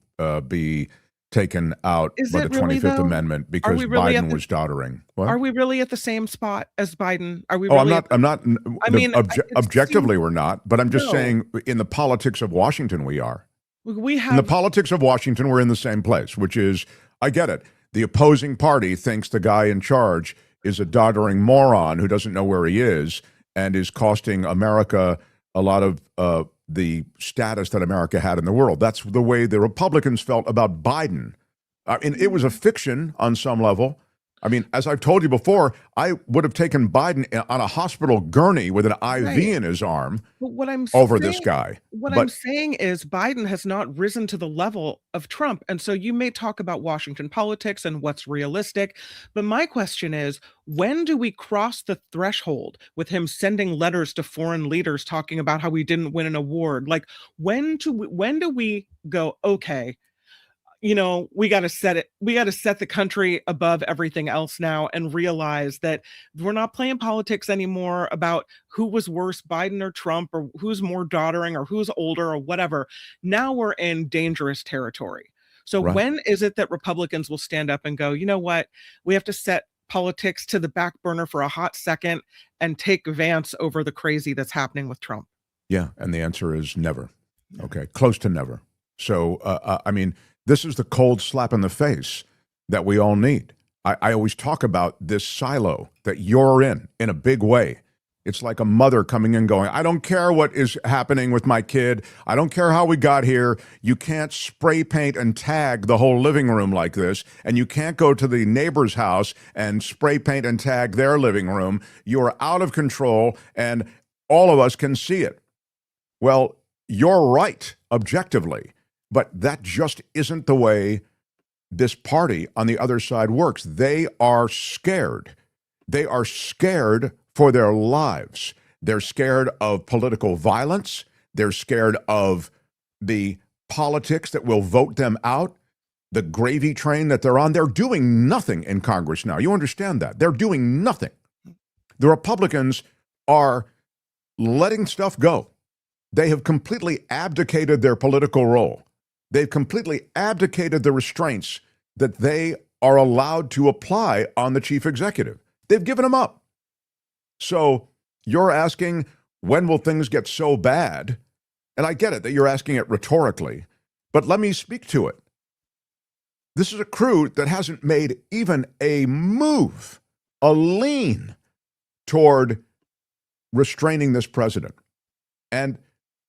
be taken out by the 25th Amendment because Biden was doddering. What? Are we really at the same spot as Biden? Are we? Oh, really I'm not. Objectively, we're not. But I'm just saying, in the politics of Washington, we are. We And the have politics of Washington were in the same place, which is, I get it. The opposing party thinks the guy in charge is a doddering moron who doesn't know where he is and is costing America a lot of the status that America had in the world. That's the way the Republicans felt about Biden. I mean, it was a fiction on some level. I mean, as I've told you before, I would have taken Biden on a hospital gurney with an IV Right. in his arm But what I'm over saying, this guy. what But I'm saying is Biden has not risen to the level of Trump. And so you may talk about Washington politics and what's realistic. But my question is, when do we cross the threshold with him sending letters to foreign leaders talking about how we didn't win an award? Like, when do we go, okay, we got to set the country above everything else now and realize that we're not playing politics anymore about who was worse, Biden or Trump, or who's more doddering or who's older or whatever. Now we're in dangerous territory. So Right. when is it that Republicans will stand up and go, you know what? We have to set politics to the back burner for a hot second and take Vance over the crazy that's happening with Trump. yeah, and the answer is never. Okay, close to never. So, I mean, this is the cold slap in the face that we all need. I always talk about this silo that you're in a big way. It's like a mother coming in going, I don't care what is happening with my kid. I don't care how we got here. You can't spray paint and tag the whole living room like this. And you can't go to the neighbor's house and spray paint and tag their living room. You are out of control and all of us can see it. Well, you're right, objectively. But that just isn't the way this party on the other side works. They are scared. They are scared for their lives. They're scared of political violence. They're scared of the politics that will vote them out, the gravy train that they're on. They're doing nothing in Congress now. You understand that? They're doing nothing. The Republicans are letting stuff go. They have completely abdicated their political role. They've completely abdicated the restraints that they are allowed to apply on the chief executive. They've given them up. So you're asking, when will things get so bad? And I get it that you're asking it rhetorically, but let me speak to it. This is a crew that hasn't made even a move, a lean toward restraining this president. And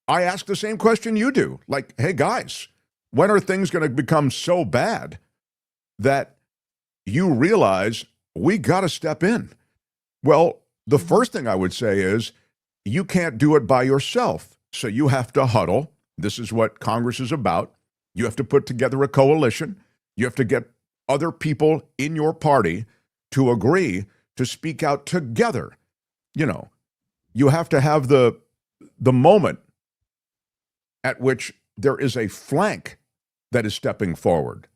I ask the same question you do. Like, hey, guys, when are things going to become so bad that you realize we got to step in? Well, the first thing I would say is you can't do it by yourself. So you have to huddle. This is what Congress is about. You have to put together a coalition. You have to get other people in your party to agree to speak out together. You have to have the moment at which there is a flank that is stepping forward.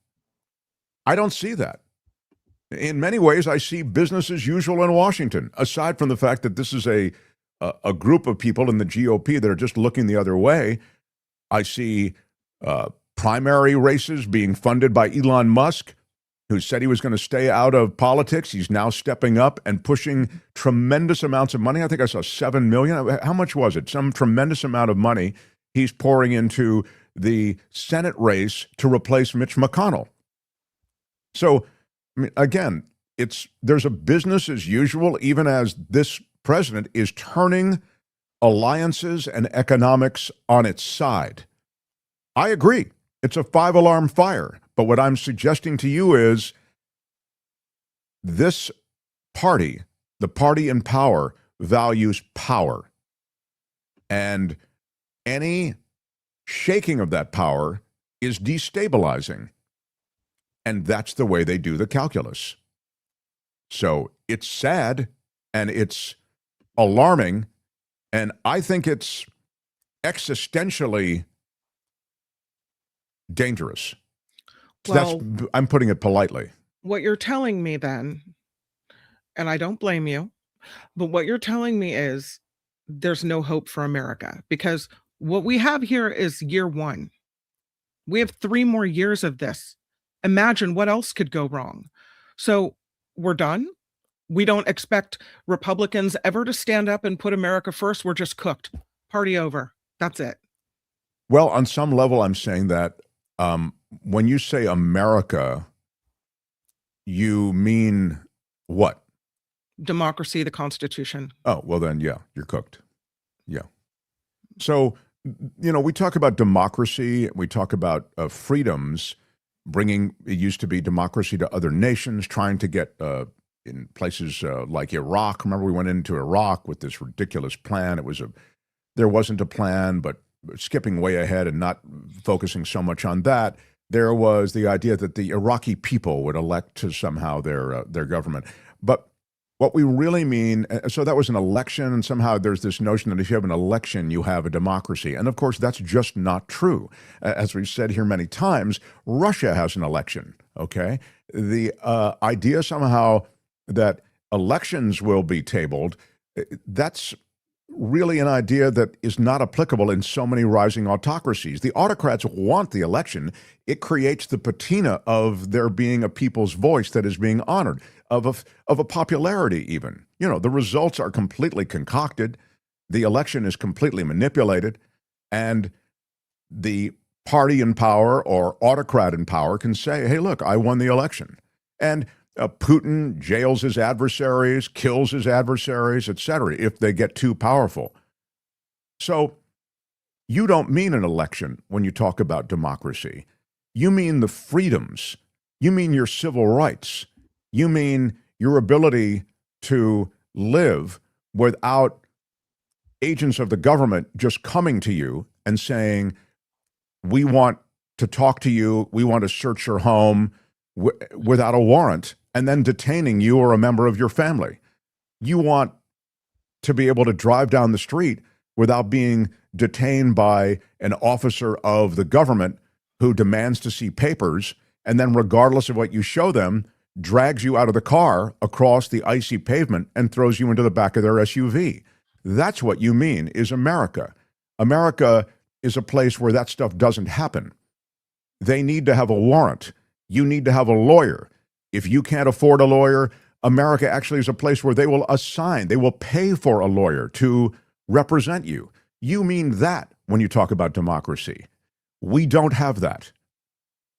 I don't see that. In many ways, I see business as usual in Washington, aside from the fact that this is a group of people in the GOP that are just looking the other way. I see primary races being funded by Elon Musk, who said he was going to stay out of politics. He's now stepping up and pushing tremendous amounts of money. I think I saw $7 million. How much was it? Some tremendous amount of money he's pouring into the Senate race to replace Mitch McConnell. So, I mean, again, there's a business as usual, even as this president is turning alliances and economics on its side. I agree. It's a 5-alarm fire. But what I'm suggesting to you is this party, the party in power, values power. And any shaking of that power is destabilizing. And that's the way they do the calculus. So it's sad and it's alarming. And I think it's existentially dangerous. Well, I'm putting it politely. what you're telling me then, and I don't blame you, but what you're telling me is there's no hope for America, because what we have here is year one. We have 3 more years of this. Imagine what else could go wrong. So we're done. We don't expect Republicans ever to stand up and put America first. We're just cooked. Party over. That's it. Well, on some level, I'm saying that when you say America, you mean what? Democracy, the Constitution. Oh, well then, yeah, you're cooked. Yeah. So, we talk about democracy, we talk about freedoms, bringing, it used to be democracy to other nations, trying to get in places like Iraq. Remember, we went into Iraq with this ridiculous plan. There wasn't a plan, but skipping way ahead and not focusing so much on that, there was the idea that the Iraqi people would elect to somehow their government. But what we really mean, so that was an election, and somehow there's this notion that if you have an election, you have a democracy. And of course, that's just not true. As we've said here many times, Russia has an election, okay? The idea somehow that elections will be tabled, that's really an idea that is not applicable in so many rising autocracies. The autocrats want the election. It creates the patina of there being a people's voice that is being honored, of a popularity even. The results are completely concocted. The election is completely manipulated, and the party in power or autocrat in power can say, hey, look, I won the election. And Putin jails his adversaries, kills his adversaries, etc., if they get too powerful. So you don't mean an election when you talk about democracy. You mean the freedoms. You mean your civil rights. You mean your ability to live without agents of the government just coming to you and saying, we want to talk to you, we want to search your home without a warrant, and then detaining you or a member of your family. You want to be able to drive down the street without being detained by an officer of the government who demands to see papers, and then regardless of what you show them, drags you out of the car across the icy pavement and throws you into the back of their SUV. That's what you mean is America. America is a place where that stuff doesn't happen. They need to have a warrant. You need to have a lawyer. If you can't afford a lawyer, America actually is a place where they will pay for a lawyer to represent you. You mean that when you talk about democracy. We don't have that.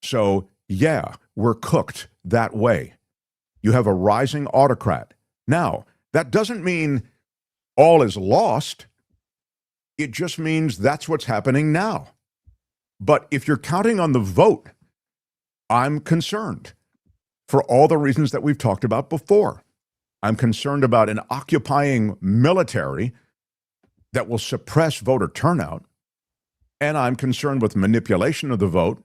So, yeah, we're cooked that way. You have a rising autocrat. Now, that doesn't mean all is lost. It just means that's what's happening now. But if you're counting on the vote, I'm concerned for all the reasons that we've talked about before. I'm concerned about an occupying military that will suppress voter turnout. And I'm concerned with manipulation of the vote.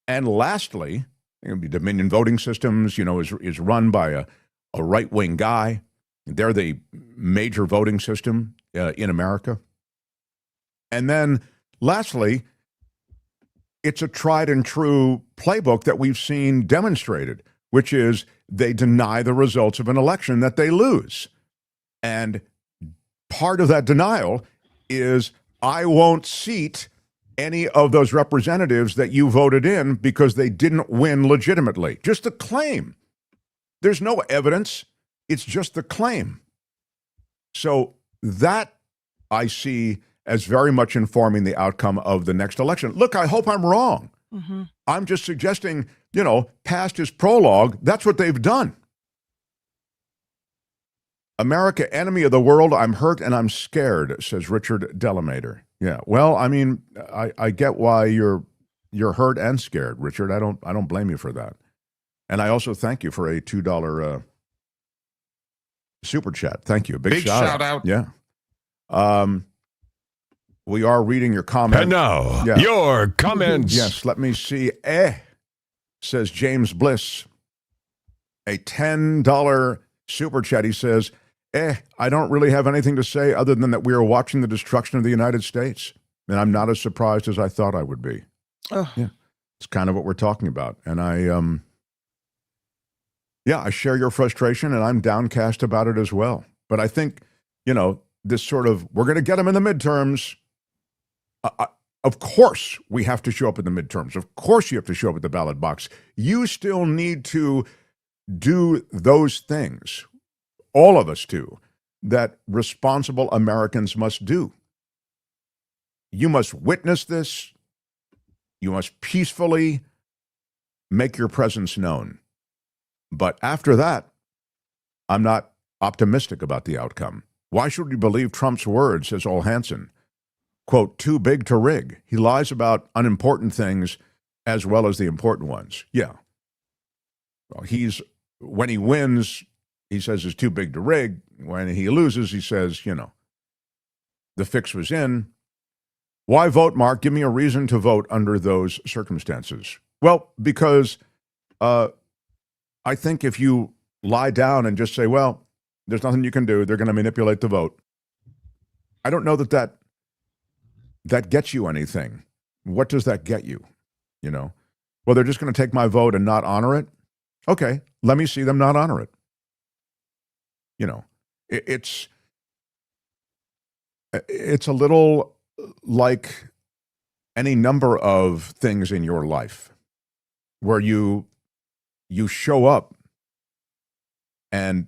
And lastly, Dominion voting systems, is run by a right-wing guy. They're the major voting system in America. And then lastly, it's a tried and true playbook that we've seen demonstrated, which is they deny the results of an election that they lose. And part of that denial is I won't seat any of those representatives that you voted in because they didn't win legitimately. Just a claim. There's no evidence. It's just the claim. So that I see as very much informing the outcome of the next election. Look, I hope I'm wrong. Mm-hmm. I'm just suggesting, past is prologue. That's what they've done. America, enemy of the world, I'm hurt and I'm scared, says Richard Delamater. Yeah, well, I mean, I get why you're hurt and scared, Richard. I don't blame you for that. And I also thank you for a $2 super chat. Thank you. Big shout out. Yeah. We are reading your comments. And now, your comments. Yes, let me see. Says James Bliss. A $10 super chat. He says, I don't really have anything to say other than that we are watching the destruction of the United States. And I'm not as surprised as I thought I would be. Oh. Yeah, it's kind of what we're talking about. And I share your frustration and I'm downcast about it as well. But I think, this sort of, we're going to get them in the midterms. Of course, we have to show up in the midterms. Of course, you have to show up at the ballot box. You still need to do those things, all of us do, that responsible Americans must do. you must witness this. You must peacefully make your presence known. But after that, I'm not optimistic about the outcome. Why should we believe Trump's words, says Ole Hansen? Quote, too big to rig. He lies about unimportant things as well as the important ones. Yeah. Well, when he wins, he says it's too big to rig. When he loses, he says, the fix was in. Why vote, Mark? Give me a reason to vote under those circumstances. Well, because I think if you lie down and just say, well, there's nothing you can do, they're going to manipulate the vote, I don't know that gets you anything. What does that get you? Well, they're just going to take my vote and not honor it. Okay, let me see them not honor it. It's a little like any number of things in your life where you show up and,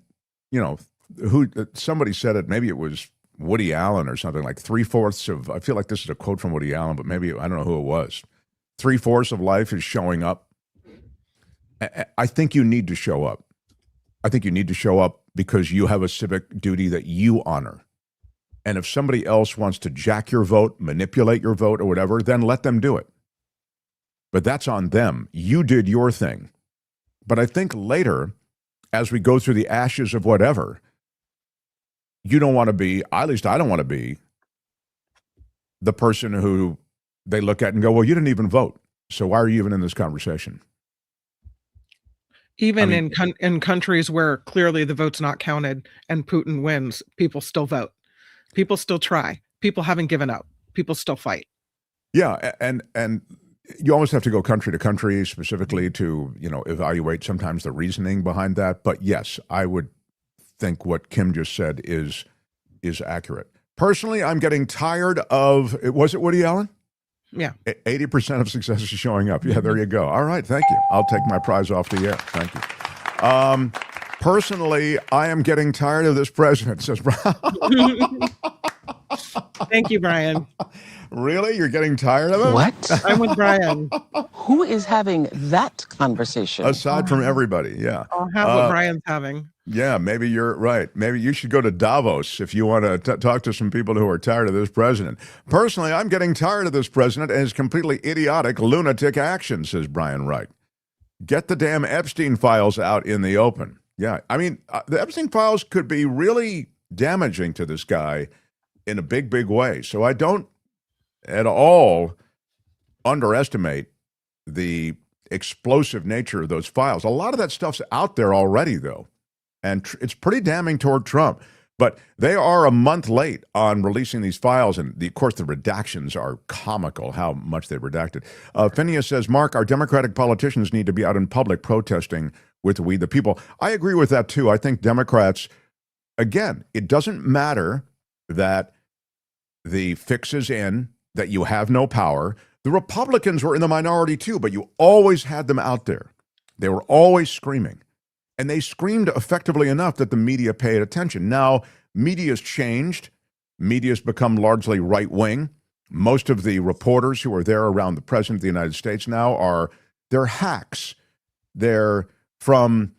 somebody said it, maybe it was Woody Allen or something, like 3/4 of, I feel like this is a quote from Woody Allen, but maybe, I don't know who it was. 3/4 of life is showing up. I think you need to show up. I think you need to show up because you have a civic duty that you honor. And if somebody else wants to jack your vote, manipulate your vote or whatever, then let them do it. But that's on them. You did your thing. But I think later, as we go through the ashes of whatever, you don't want to be, at least I don't want to be, the person who they look at and go, well, you didn't even vote. So why are you even in this conversation? Even in countries where clearly the vote's not counted and Putin wins, people still vote. People still try. People haven't given up. People still fight. Yeah, and you always have to go country to country specifically to, evaluate sometimes the reasoning behind that. But yes, I would think what Kim just said is accurate. Personally, I'm getting tired of, was it Woody Allen? Yeah. 80% of success is showing up. Yeah, there you go. All right, thank you. I'll take my prize off the air. Thank you. Personally, I am getting tired of this president, says Brian. Thank you, Brian. Really? You're getting tired of him? What? I'm with Brian. Who is having that conversation? Aside from everybody, yeah. I'll have what Brian's having. Yeah, maybe you're right. Maybe you should go to Davos if you want to talk to some people who are tired of this president. Personally, I'm getting tired of this president and his completely idiotic, lunatic actions, says Brian Wright. Get the damn Epstein files out in the open. Yeah, the Epstein files could be really damaging to this guy in a big, big way. So I don't at all underestimate the explosive nature of those files. A lot of that stuff's out there already, though. And it's pretty damning toward Trump. But they are a month late on releasing these files. And, of course, the redactions are comical, how much they redacted. Phineas says, Mark, our Democratic politicians need to be out in public protesting with We the People. I agree with that, too. I think Democrats, again, it doesn't matter that the fix is in, that you have no power. The Republicans were in the minority, too, but you always had them out there. They were always screaming. And they screamed effectively enough that the media paid attention. Now, media's changed. Media's become largely right-wing. Most of the reporters who are there around the President of the United States now they're hacks. They're from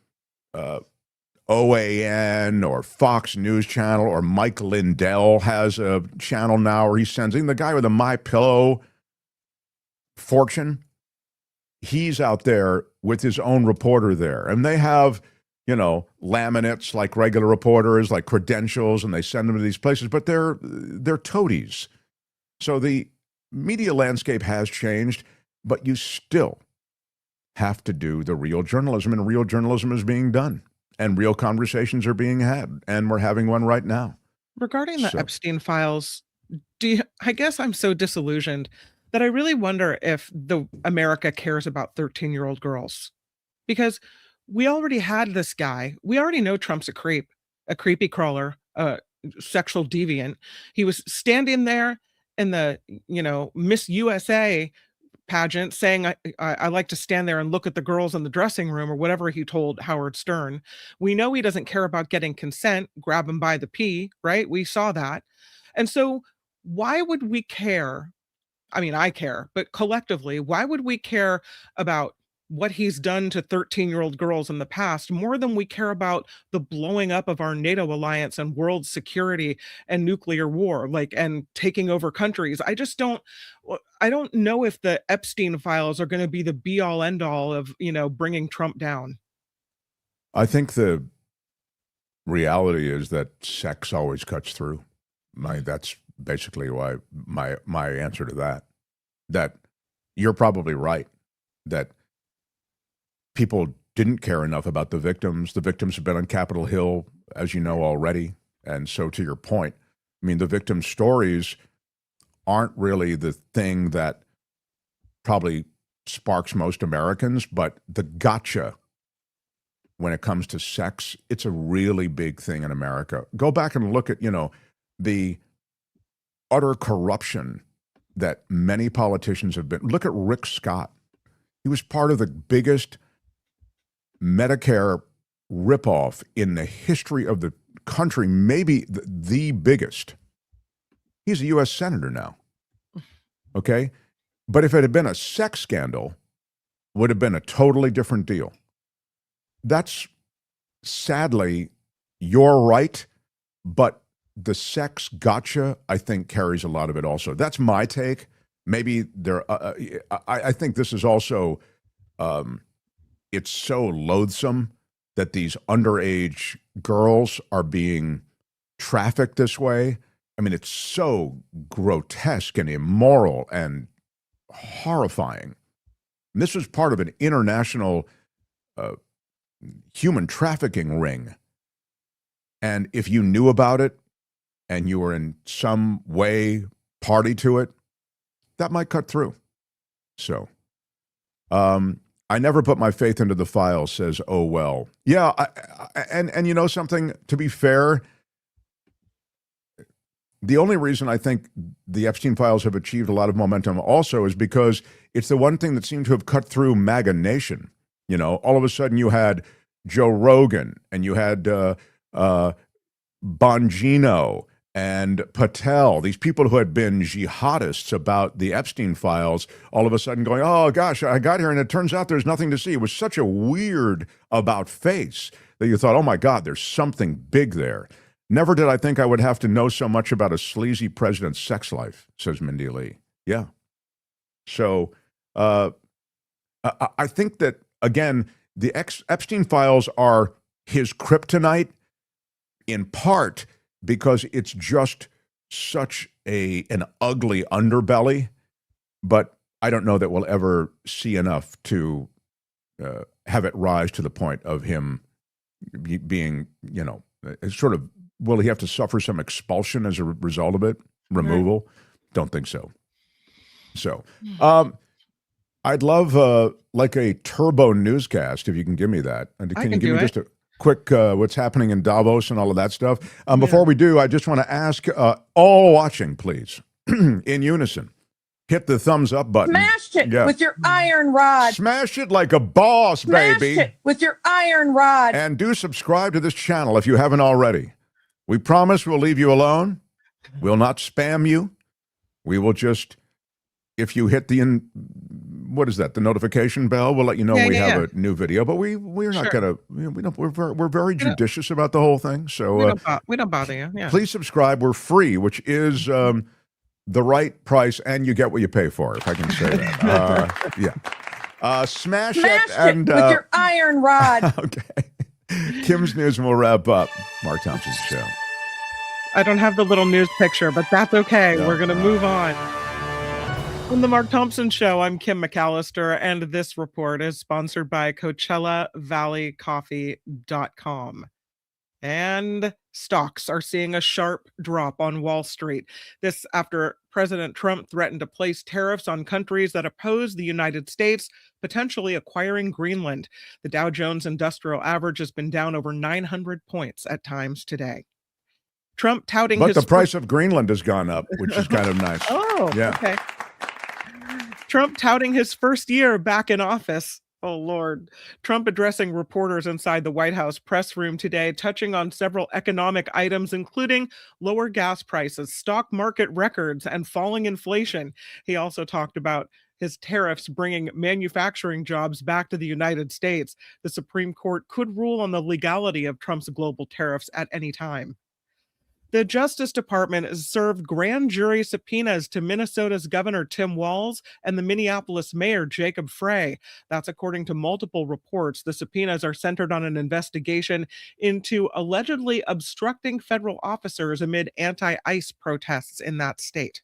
OAN or Fox News Channel, or Mike Lindell has a channel now where he sends in the guy with a MyPillow fortune. He's out there with his own reporter there. And they have, laminates like regular reporters, like credentials, and they send them to these places, but they're toadies. So the media landscape has changed, but you still have to do the real journalism, and real journalism is being done, and real conversations are being had, and we're having one right now. Regarding the Epstein files, I guess I'm so disillusioned that I really wonder if America cares about 13-year-old girls. Because we already had this guy. We already know Trump's a creep, a creepy crawler, a sexual deviant. He was standing there in the, Miss USA pageant saying, I like to stand there and look at the girls in the dressing room, or whatever he told Howard Stern. We know he doesn't care about getting consent, grab him by the pee, right? We saw that. And so why would we care I mean, I care, but collectively, why would we care about what he's done to 13-year-old girls in the past more than we care about the blowing up of our NATO alliance and world security and nuclear war, like, and taking over countries? I don't know if the Epstein files are going to be the be all end all of, bringing Trump down. I think the reality is that sex always cuts through. That's basically why my answer to that. That you're probably right. That people didn't care enough about the victims. The victims have been on Capitol Hill, as you know already. And so to your point, I mean, the victim stories aren't really the thing that probably sparks most Americans, but the gotcha when it comes to sex, it's a really big thing in America. Go back and look at, the utter corruption that many politicians have been. Look at Rick Scott. He was part of the biggest Medicare ripoff in the history of the country, maybe the biggest. He's a U.S. senator now. Okay? But if it had been a sex scandal, would have been a totally different deal. That's sadly your right, but the sex gotcha, I think, carries a lot of it also. That's my take. Maybe I think this is also, it's so loathsome that these underage girls are being trafficked this way. I mean, it's so grotesque and immoral and horrifying. And this was part of an international human trafficking ring. And if you knew about it and you were in some way party to it, that might cut through. So, I never put my faith into the files, says, oh, well. Yeah, and you know something, to be fair, the only reason I think the Epstein files have achieved a lot of momentum also is because it's the one thing that seemed to have cut through MAGA Nation. All of a sudden you had Joe Rogan and you had Bongino and Patel, these people who had been jihadists about the Epstein files, all of a sudden going, oh gosh, I got here and it turns out there's nothing to see. It was such a weird about face that you thought, oh my God, there's something big there. Never did I think I would have to know so much about a sleazy president's sex life, says Mindy Lee. Yeah. So I think that, again, the Epstein files are his kryptonite in part because it's just such an ugly underbelly, but I don't know that we'll ever see enough to have it rise to the point of him being, sort of, will he have to suffer some expulsion as a result of it? Removal? Don't think so. So, I'd love like a turbo newscast, if you can give me that. And can you give me just a quick what's happening in Davos and all of that stuff? Before we do, I just want to ask all watching, please, in unison, hit the thumbs up button. Smash it with your iron rod. Smash it like a boss, baby. Smash it with your iron rod. And do subscribe to this channel if you haven't already. We promise we'll leave you alone. We'll not spam you. We will just, if you hit the the notification bell, we'll let you know we have a new video. But we're not gonna, we're very judicious about the whole thing. So we don't bother you. Yeah. Please subscribe. We're free, which is the right price, and you get what you pay for, if I can say that. Smash it and with your iron rod. Okay. Kim's News, and we'll wrap up Mark Thompson's show. I don't have the little news picture, but that's okay. No, we're going to move on. On the Mark Thompson Show, I'm Kim McAllister, and this report is sponsored by CoachellaValleyCoffee.com. And stocks are seeing a sharp drop on Wall Street. This after President Trump threatened to place tariffs on countries that oppose the United States, potentially acquiring Greenland. The Dow Jones Industrial Average has been down over 900 points at times today. Trump touting But the price of Greenland has gone up, which is kind of nice. Oh, yeah. Okay. Trump touting his first year back in office. Oh, Lord. Trump addressing reporters inside the White House press room today, touching on several economic items, including lower gas prices, stock market records, and falling inflation. He also talked about his tariffs bringing manufacturing jobs back to the United States. The Supreme Court could rule on the legality of Trump's global tariffs at any time. The Justice Department has served grand jury subpoenas to Minnesota's Governor Tim Walz and the Minneapolis Mayor Jacob Frey. That's according to multiple reports. The subpoenas are centered on an investigation into allegedly obstructing federal officers amid anti-ICE protests in that state.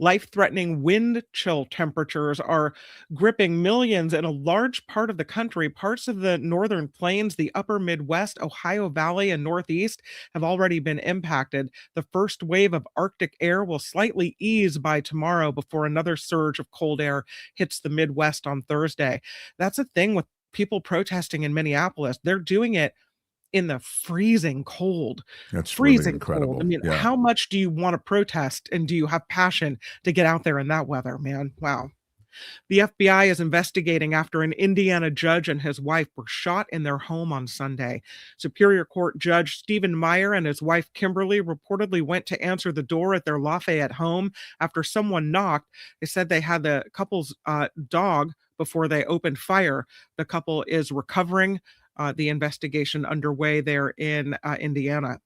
Life-threatening wind chill temperatures are gripping millions in a large part of the country. Parts of the northern plains, the upper Midwest, Ohio Valley, and Northeast have already been impacted. The first wave of Arctic air will slightly ease by tomorrow before another surge of cold air hits the Midwest on Thursday. That's a thing with people protesting in Minneapolis. They're doing it in the freezing cold. That's freezing really incredible. cold. I mean, Yeah. how much do you want to protest, and do you have passion to get out there in that weather, man? Wow. The FBI is investigating after an Indiana judge and his wife were shot in their home on Sunday. Superior Court Judge Stephen Meyer and his wife Kimberly reportedly went to answer the door at their Lafayette home after someone knocked. They said they had the couple's dog before they opened fire. The couple is recovering. The investigation underway there in Indiana.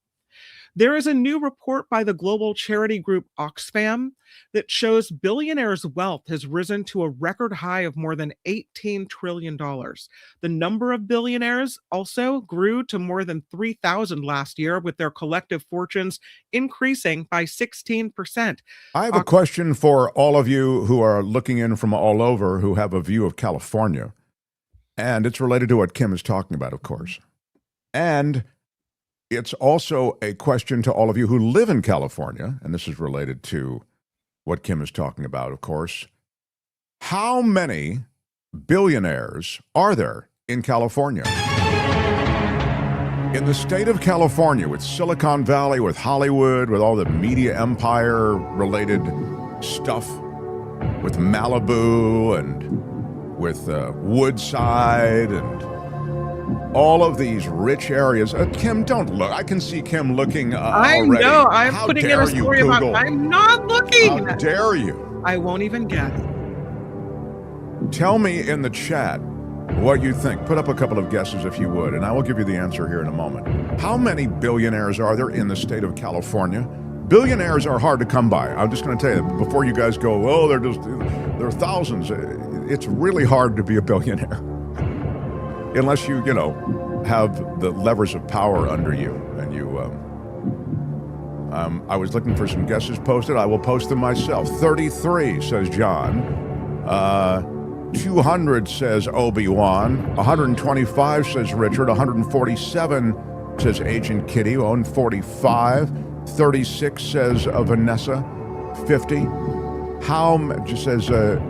There is a new report by the global charity group Oxfam that shows billionaires' wealth has risen to a record high of more than $18 trillion. The number of billionaires also grew to more than 3,000 last year, with their collective fortunes increasing by 16%. I have a question for all of you who are looking in from all over who have a view of California. And it's related to what Kim is talking about, of course. And it's also a question to all of you who live in California, and this is related to what Kim is talking about, of course. How many billionaires are there in California? In the state of California, with Silicon Valley, with Hollywood, with all the media empire-related stuff, with Malibu and with Woodside and all of these rich areas. Kim, don't look. I can see Kim looking I already. know. I'm How putting in dare a you, story about. Google? I'm not looking. How dare you? I won't even get it. Tell me in the chat what you think. Put up a couple of guesses if you would, and I will give you the answer here in a moment. How many billionaires are there in the state of California? Billionaires are hard to come by. I'm just going to tell you, before you guys go, oh, there are thousands. It's really hard to be a billionaire unless you have the levers of power under you. And you, I was looking for some guesses posted. I will post them myself. 33, says John. 200, says Obi-Wan. 125, says Richard. 147, says Agent Kitty. 145. 36, says Vanessa. 50. Just says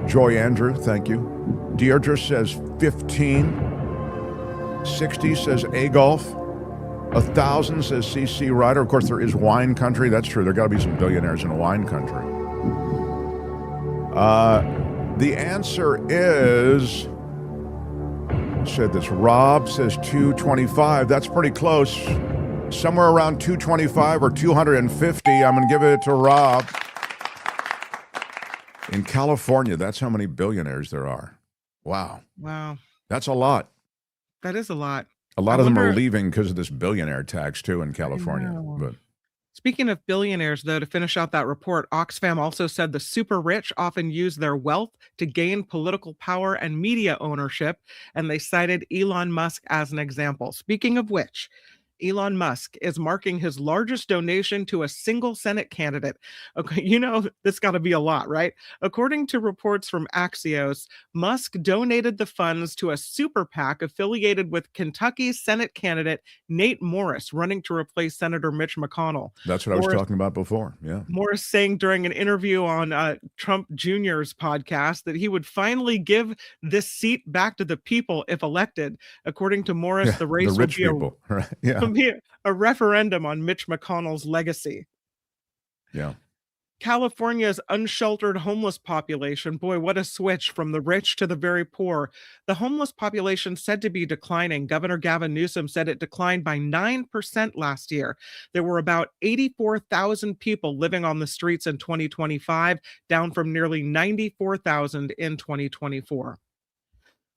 Joy Andrew, thank you. Deirdre says 15. 60 says A-Golf. 1,000 says CC Ryder. Of course, there is wine country. That's true. There got to be some billionaires in wine country. The answer is, said this, Rob says 225. That's pretty close. Somewhere around 225 or 250. I'm going to give it to Rob. In California, that's how many billionaires there are. Wow. Wow. That's a lot. That is a lot. A lot of them are leaving because of this billionaire tax, too, in California. But speaking of billionaires, though, to finish out that report, Oxfam also said the super rich often use their wealth to gain political power and media ownership, and they cited Elon Musk as an example. Speaking of which, Elon Musk is marking his largest donation to a single Senate candidate. Okay, this got to be a lot, right? According to reports from Axios, Musk donated the funds to a super PAC affiliated with Kentucky Senate candidate Nate Morris, running to replace Senator Mitch McConnell. that's what I was talking about before. Yeah. Morris saying during an interview on Trump Jr.'s podcast that he would finally give this seat back to the people if elected. According to Morris, the race the rich will be people. Right? Yeah. will be a referendum on Mitch McConnell's legacy. Yeah. California's unsheltered homeless population, boy, what a switch from the rich to the very poor. The homeless population said to be declining. Governor Gavin Newsom said it declined by 9% last year. There were about 84,000 people living on the streets in 2025, down from nearly 94,000 in 2024.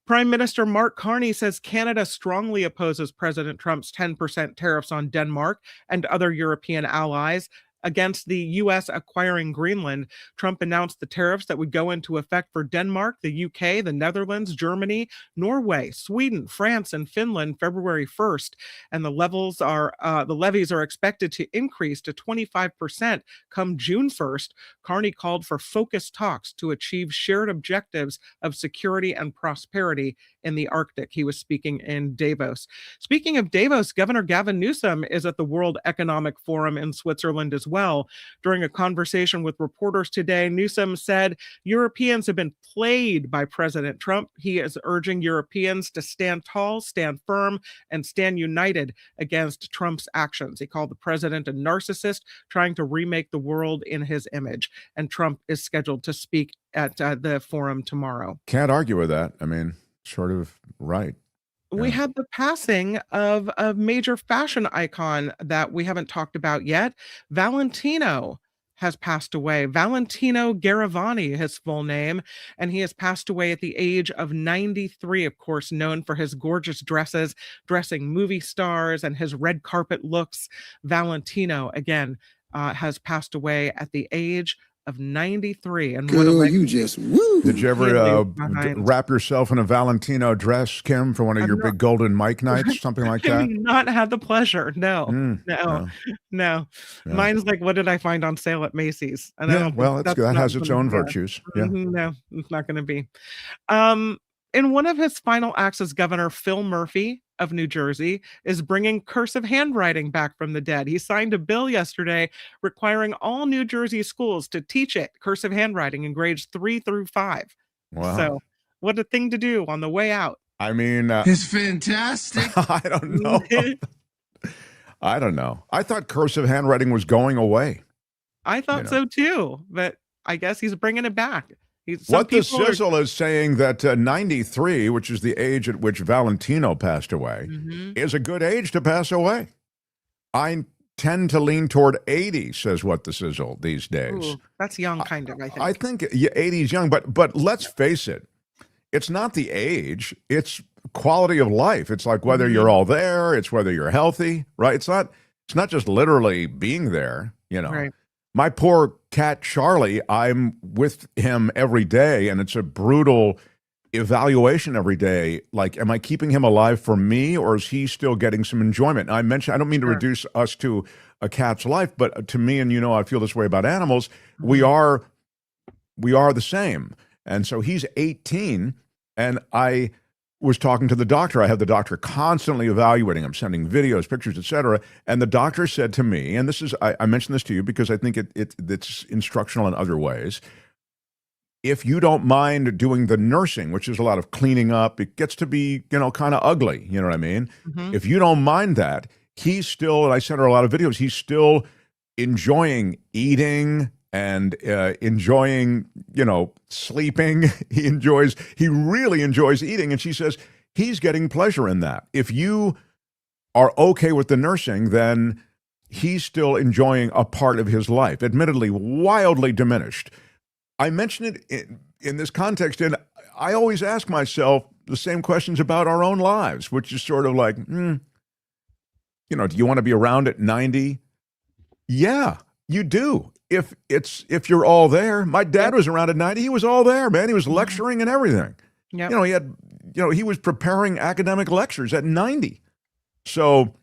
Prime Minister Mark Carney says Canada strongly opposes President Trump's 10% tariffs on Denmark and other European allies against the U.S. acquiring Greenland. Trump announced the tariffs that would go into effect for Denmark, the UK, the Netherlands, Germany, Norway, Sweden, France, and Finland February 1st. And the levies are expected to increase to 25% come June 1st. Carney called for focused talks to achieve shared objectives of security and prosperity in the Arctic. He was speaking in Davos. Speaking of Davos, Governor Gavin Newsom is at the World Economic Forum in Switzerland as well. During a conversation with reporters today, Newsom said Europeans have been played by President Trump. He is urging Europeans to stand tall, stand firm, and stand united against Trump's actions. He called the president a narcissist trying to remake the world in his image. And Trump is scheduled to speak at the forum tomorrow. Can't argue with that. I mean, sort of right. We had the passing of a major fashion icon that we haven't talked about yet. Valentino has passed away. Valentino Garavani, his full name, and he has passed away at the age of 93, of course, known for his gorgeous dresses, dressing movie stars, and his red carpet looks. Valentino, again, has passed away at the age of 93. And you just woo. Did you ever wrap yourself in a Valentino dress, Kim, for one of your big golden mic nights, something like that? I've not had the pleasure. No. Mine's like, what did I find on sale at Macy's? And that has its own virtues. Yeah. No, it's not going to be. In one of his final acts as governor, Phil Murphy of New Jersey is bringing cursive handwriting back from the dead. He signed a bill yesterday requiring all New Jersey schools to teach it, cursive handwriting, in grades 3 through 5. Wow. So what a thing to do on the way out. I mean, it's fantastic. I don't know. I don't know. I thought cursive handwriting was going away. I thought so too, but I guess he's bringing it back. What the sizzle is saying that 93, which is the age at which Valentino passed away, is a good age to pass away. I tend to lean toward 80, says what the sizzle these days. Ooh, that's young, kind of, I think. I think 80 is young, but let's face it. It's not the age, it's quality of life. It's like whether you're all there, it's whether you're healthy, right? It's not just literally being there, you know. Right. My poor cat, Charlie, I'm with him every day, and it's a brutal evaluation every day. Like, am I keeping him alive for me, or is he still getting some enjoyment? I don't mean to reduce us to a cat's life, but to me, and you know, I feel this way about animals, we are the same. And so he's 18, and I was talking to the doctor. I have the doctor constantly evaluating him, sending videos, pictures, etc. And the doctor said to me, and this is, I mentioned this to you because I think it's instructional in other ways. If you don't mind doing the nursing, which is a lot of cleaning up, it gets to be, kind of ugly. You know what I mean? If you don't mind that, he's still, and I sent her a lot of videos, he's still enjoying eating and enjoying, sleeping. He really enjoys eating. And she says he's getting pleasure in that. If you are okay with the nursing, then he's still enjoying a part of his life, admittedly wildly diminished. I mention it in this context, and I always ask myself the same questions about our own lives, which is sort of like, do you want to be around at 90? Yeah, you do. If you're all there. My dad was around at 90. He was all there, man. He was lecturing and everything. Yep. He was preparing academic lectures at 90. So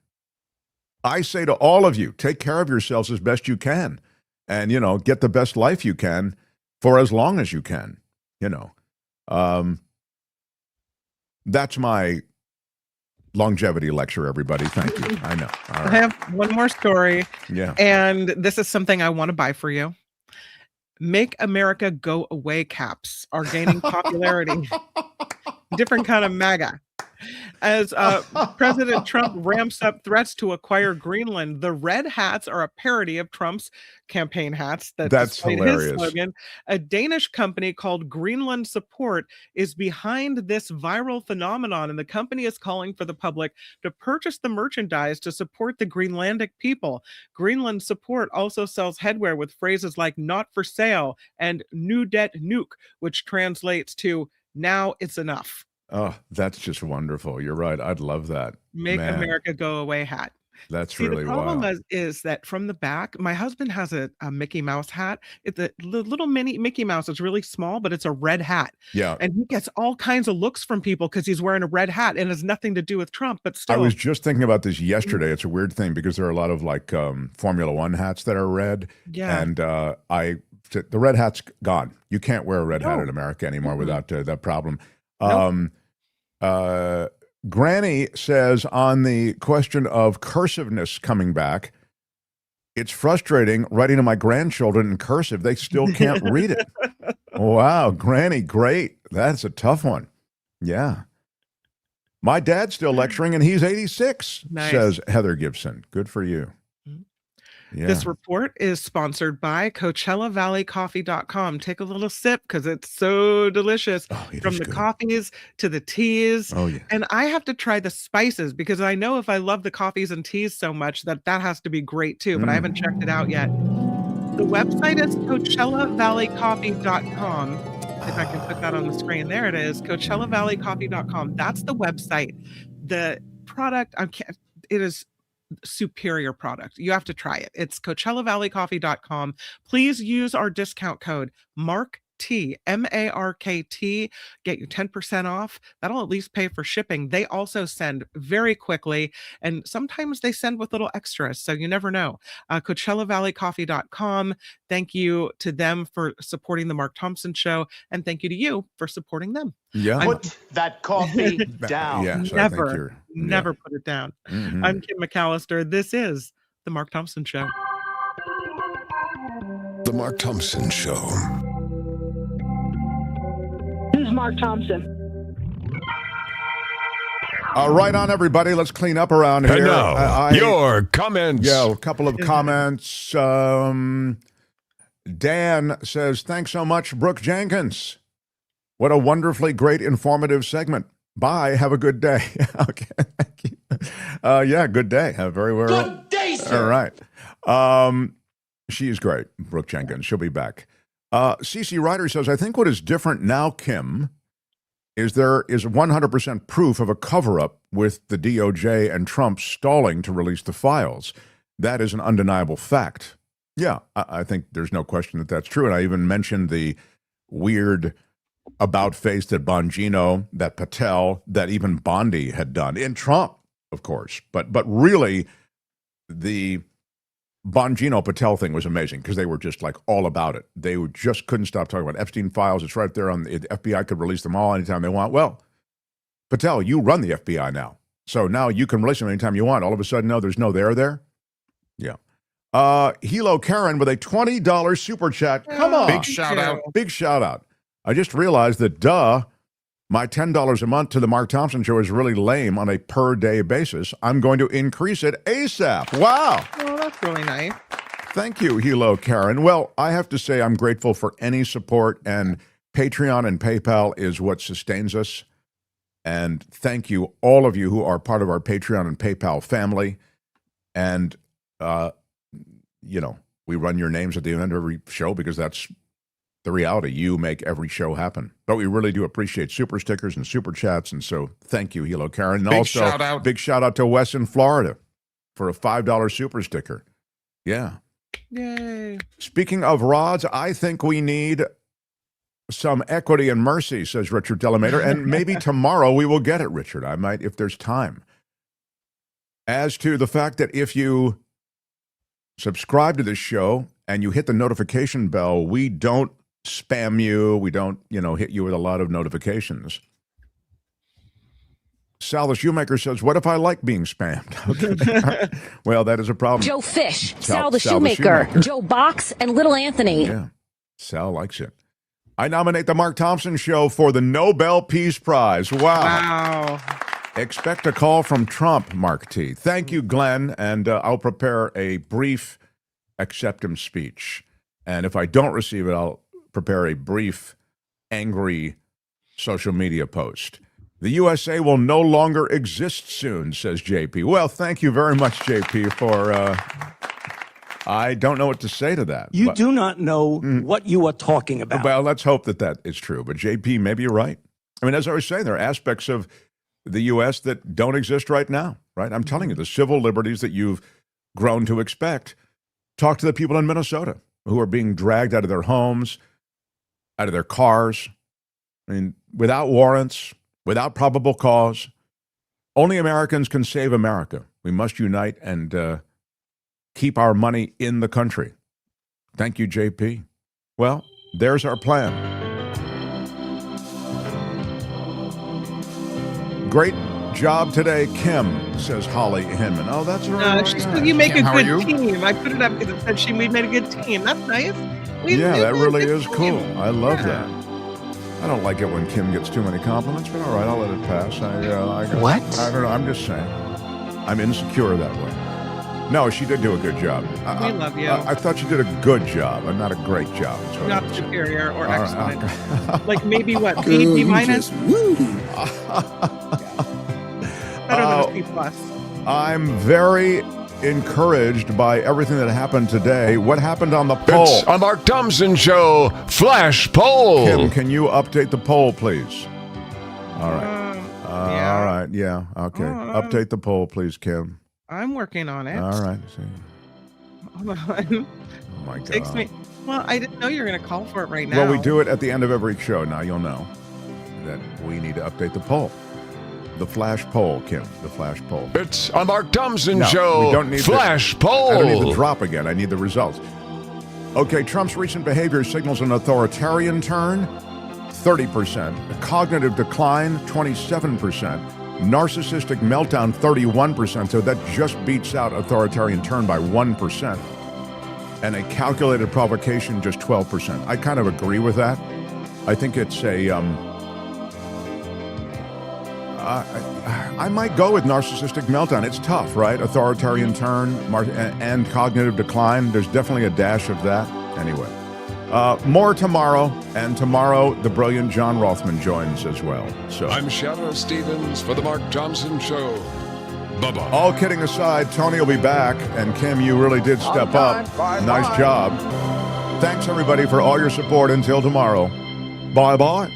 I say to all of you, take care of yourselves as best you can, and get the best life you can for as long as you can. That's my longevity lecture, everybody. Thank you. I know. All right. I have one more story. Yeah. And this is something I want to buy for you. Make America Go Away caps are gaining popularity. Different kind of MAGA. As President Trump ramps up threats to acquire Greenland, the red hats are a parody of Trump's campaign hats that That's displayed hilarious. his slogan. A Danish company called Greenland Support is behind this viral phenomenon, and the company is calling for the public to purchase the merchandise to support the Greenlandic people. Greenland Support also sells headwear with phrases like "not for sale" and "nu det nuke," which translates to "now it's enough." Oh, that's just wonderful. You're right. I'd love that. Make Man, America go away hat. that's See, the really problem wild. is that from the back, my husband has a Mickey Mouse hat. It's the little mini Mickey Mouse. It's really small, but it's a red hat. Yeah. And he gets all kinds of looks from people because he's wearing a red hat and has nothing to do with Trump, but I still. was just thinking about this yesterday. It's a weird thing because there are a lot of like Formula One hats that are red. Yeah. And the red hat's gone. You can't wear a red hat No. in America anymore without that problem. Nope. Granny says on the question of cursiveness coming back, it's frustrating writing to my grandchildren in cursive. They still can't read it. Wow, Granny, great. That's a tough one. Yeah. My dad's still lecturing and he's 86, Nice. says Heather Gibson. Good for you. Yeah. This report is sponsored by CoachellaValleyCoffee.com. Take a little sip because it's so delicious. it From is the good. coffees to the teas. Oh, yeah. And I have to try the spices because I know if I love the coffees and teas so much that has to be great too, but I haven't checked it out yet. The website is CoachellaValleyCoffee.com. If I can put that on the screen. There it is, CoachellaValleyCoffee.com. That's the website. The product, it is superior product. You have to try it. It's CoachellaValleyCoffee.com. Please use our discount code MARKT, MARKT. Get you 10% off. That'll at least pay for shipping. They also send very quickly, and sometimes they send with little extras, so you never know. CoachellaValleyCoffee.com. Thank you to them for supporting the Mark Thompson Show, and thank you to you for supporting them. Yeah. Put that coffee down. Yes, I think you're. Never put it down. Mhm. I'm Kim McAllister. This is the Mark Thompson Show. The Mark Thompson Show. This is Mark Thompson. Right on, everybody. Let's clean up around here. And now, your comments. Yeah, a couple of comments. Dan says, thanks so much, Brooke Jenkins. What a wonderfully great, informative segment. Bye. Have a good day. Okay. Thank you. Yeah, good day. Have a very, very Good day, sir. All right. She's great, Brooke Jenkins. She'll be back. CC Ryder says, I think what is different now, Kim, is there is 100% proof of a cover-up with the DOJ and Trump stalling to release the files. That is an undeniable fact. Yeah, I think there's no question that that's true. And I even mentioned the weird about-face that Bongino, that Patel, that even Bondi had done in Trump, of course. But really, the Bongino Patel thing was amazing because they were just like all about it. They just couldn't stop talking about Epstein files. It's right there on the FBI could release them all anytime they want. Well, Patel, you run the FBI now. So now you can release them anytime you want. All of a sudden, no, there's no there. Yeah. Hilo Karen with a $20 super chat. Come on. Big shout out. Big shout out. I just realized that, my $10 a month to the Mark Thompson Show is really lame on a per day basis. I'm going to increase it ASAP. Wow. Oh, that's really nice. Thank you, Hilo Karen. Well, I have to say I'm grateful for any support, and Patreon and PayPal is what sustains us. And thank you, all of you who are part of our Patreon and PayPal family. And, we run your names at the end of every show because that's the reality. You make every show happen. But we really do appreciate super stickers and super chats. And so thank you, Hilo Karen. And Big also, shout out. big shout out to Wes in Florida for a $5 super sticker. Yeah. Yay. Speaking of rods, I think we need some equity and mercy, says Richard Delamater. And maybe tomorrow we will get it, Richard. I might, if there's time. As to the fact that if you subscribe to this show and you hit the notification bell, we don't spam you. We don't, hit you with a lot of notifications. Sal the Shoemaker says, what if I like being spammed? Okay. Well, that is a problem. Joe Fish, Sal the Shoemaker, Joe Box, and Little Anthony. Yeah, Sal likes it. I nominate the Mark Thompson Show for the Nobel Peace Prize. Wow. Expect a call from Trump, Mark T. Thank you, Glenn, and I'll prepare a brief acceptance speech. And if I don't receive it, I'll prepare a brief, angry social media post. The USA will no longer exist soon, says JP. Well, thank you very much, JP, for... I don't know what to say to that. You do not know what you are talking about. Well, let's hope that that is true. But JP, maybe you're right. I mean, as I was saying, there are aspects of the U.S. that don't exist right now, right? I'm telling you, the civil liberties that you've grown to expect. Talk to the people in Minnesota who are being dragged out of their homes, out of their cars, I mean, without warrants, without probable cause. Only Americans can save America. We must unite and keep our money in the country. Thank you, JP. Well, there's our plan. Great job today, Kim, says Holly Hinman. Oh, that's right. She said you make Kim, a how are good you? team. I put it up because it said we made a good team. That's nice. Yeah, that really is cool. I love that. I don't like it when Kim gets too many compliments, but all right, I'll let it pass. What? I don't know. I'm just saying. I'm insecure that way. No, she did do a good job. We love you. I thought she did a good job and not a great job. is what I Not would say. superior or All right, excellent. Like maybe what? B minus? Better than a C plus. I'm very encouraged by everything that happened today. What happened on the poll? It's a Mark Thompson Show Flash Poll. Kim, can you update the poll, please? All right. Yeah. All right. Yeah. Okay. Update the poll, please, Kim. I'm working on it. All right. Hold on. Oh, my God. Takes me. Well, I didn't know you were going to call for it right now. Well, we do it at the end of every show. Now you'll know that we need to update the poll. The flash poll, Kim. The flash poll. It's a Mark Thompson No, Show we don't need Flash Poll. I don't need the drop again. I need the results. Okay, Trump's recent behavior signals an authoritarian turn, 30%. A cognitive decline, 27%. Narcissistic meltdown, 31%. So that just beats out authoritarian turn by 1%. And a calculated provocation, just 12%. I kind of agree with that. I think it's a... I might go with narcissistic meltdown. It's tough, right? Authoritarian turn and cognitive decline. There's definitely a dash of that. Anyway, more tomorrow. And tomorrow, the brilliant John Rothman joins as well. So I'm Shadow Stevens for the Mark Thompson Show. Bye-bye. All kidding aside, Tony will be back. And Kim, you really did step up. Nice job. Thanks, everybody, for all your support. Until tomorrow. Bye-bye.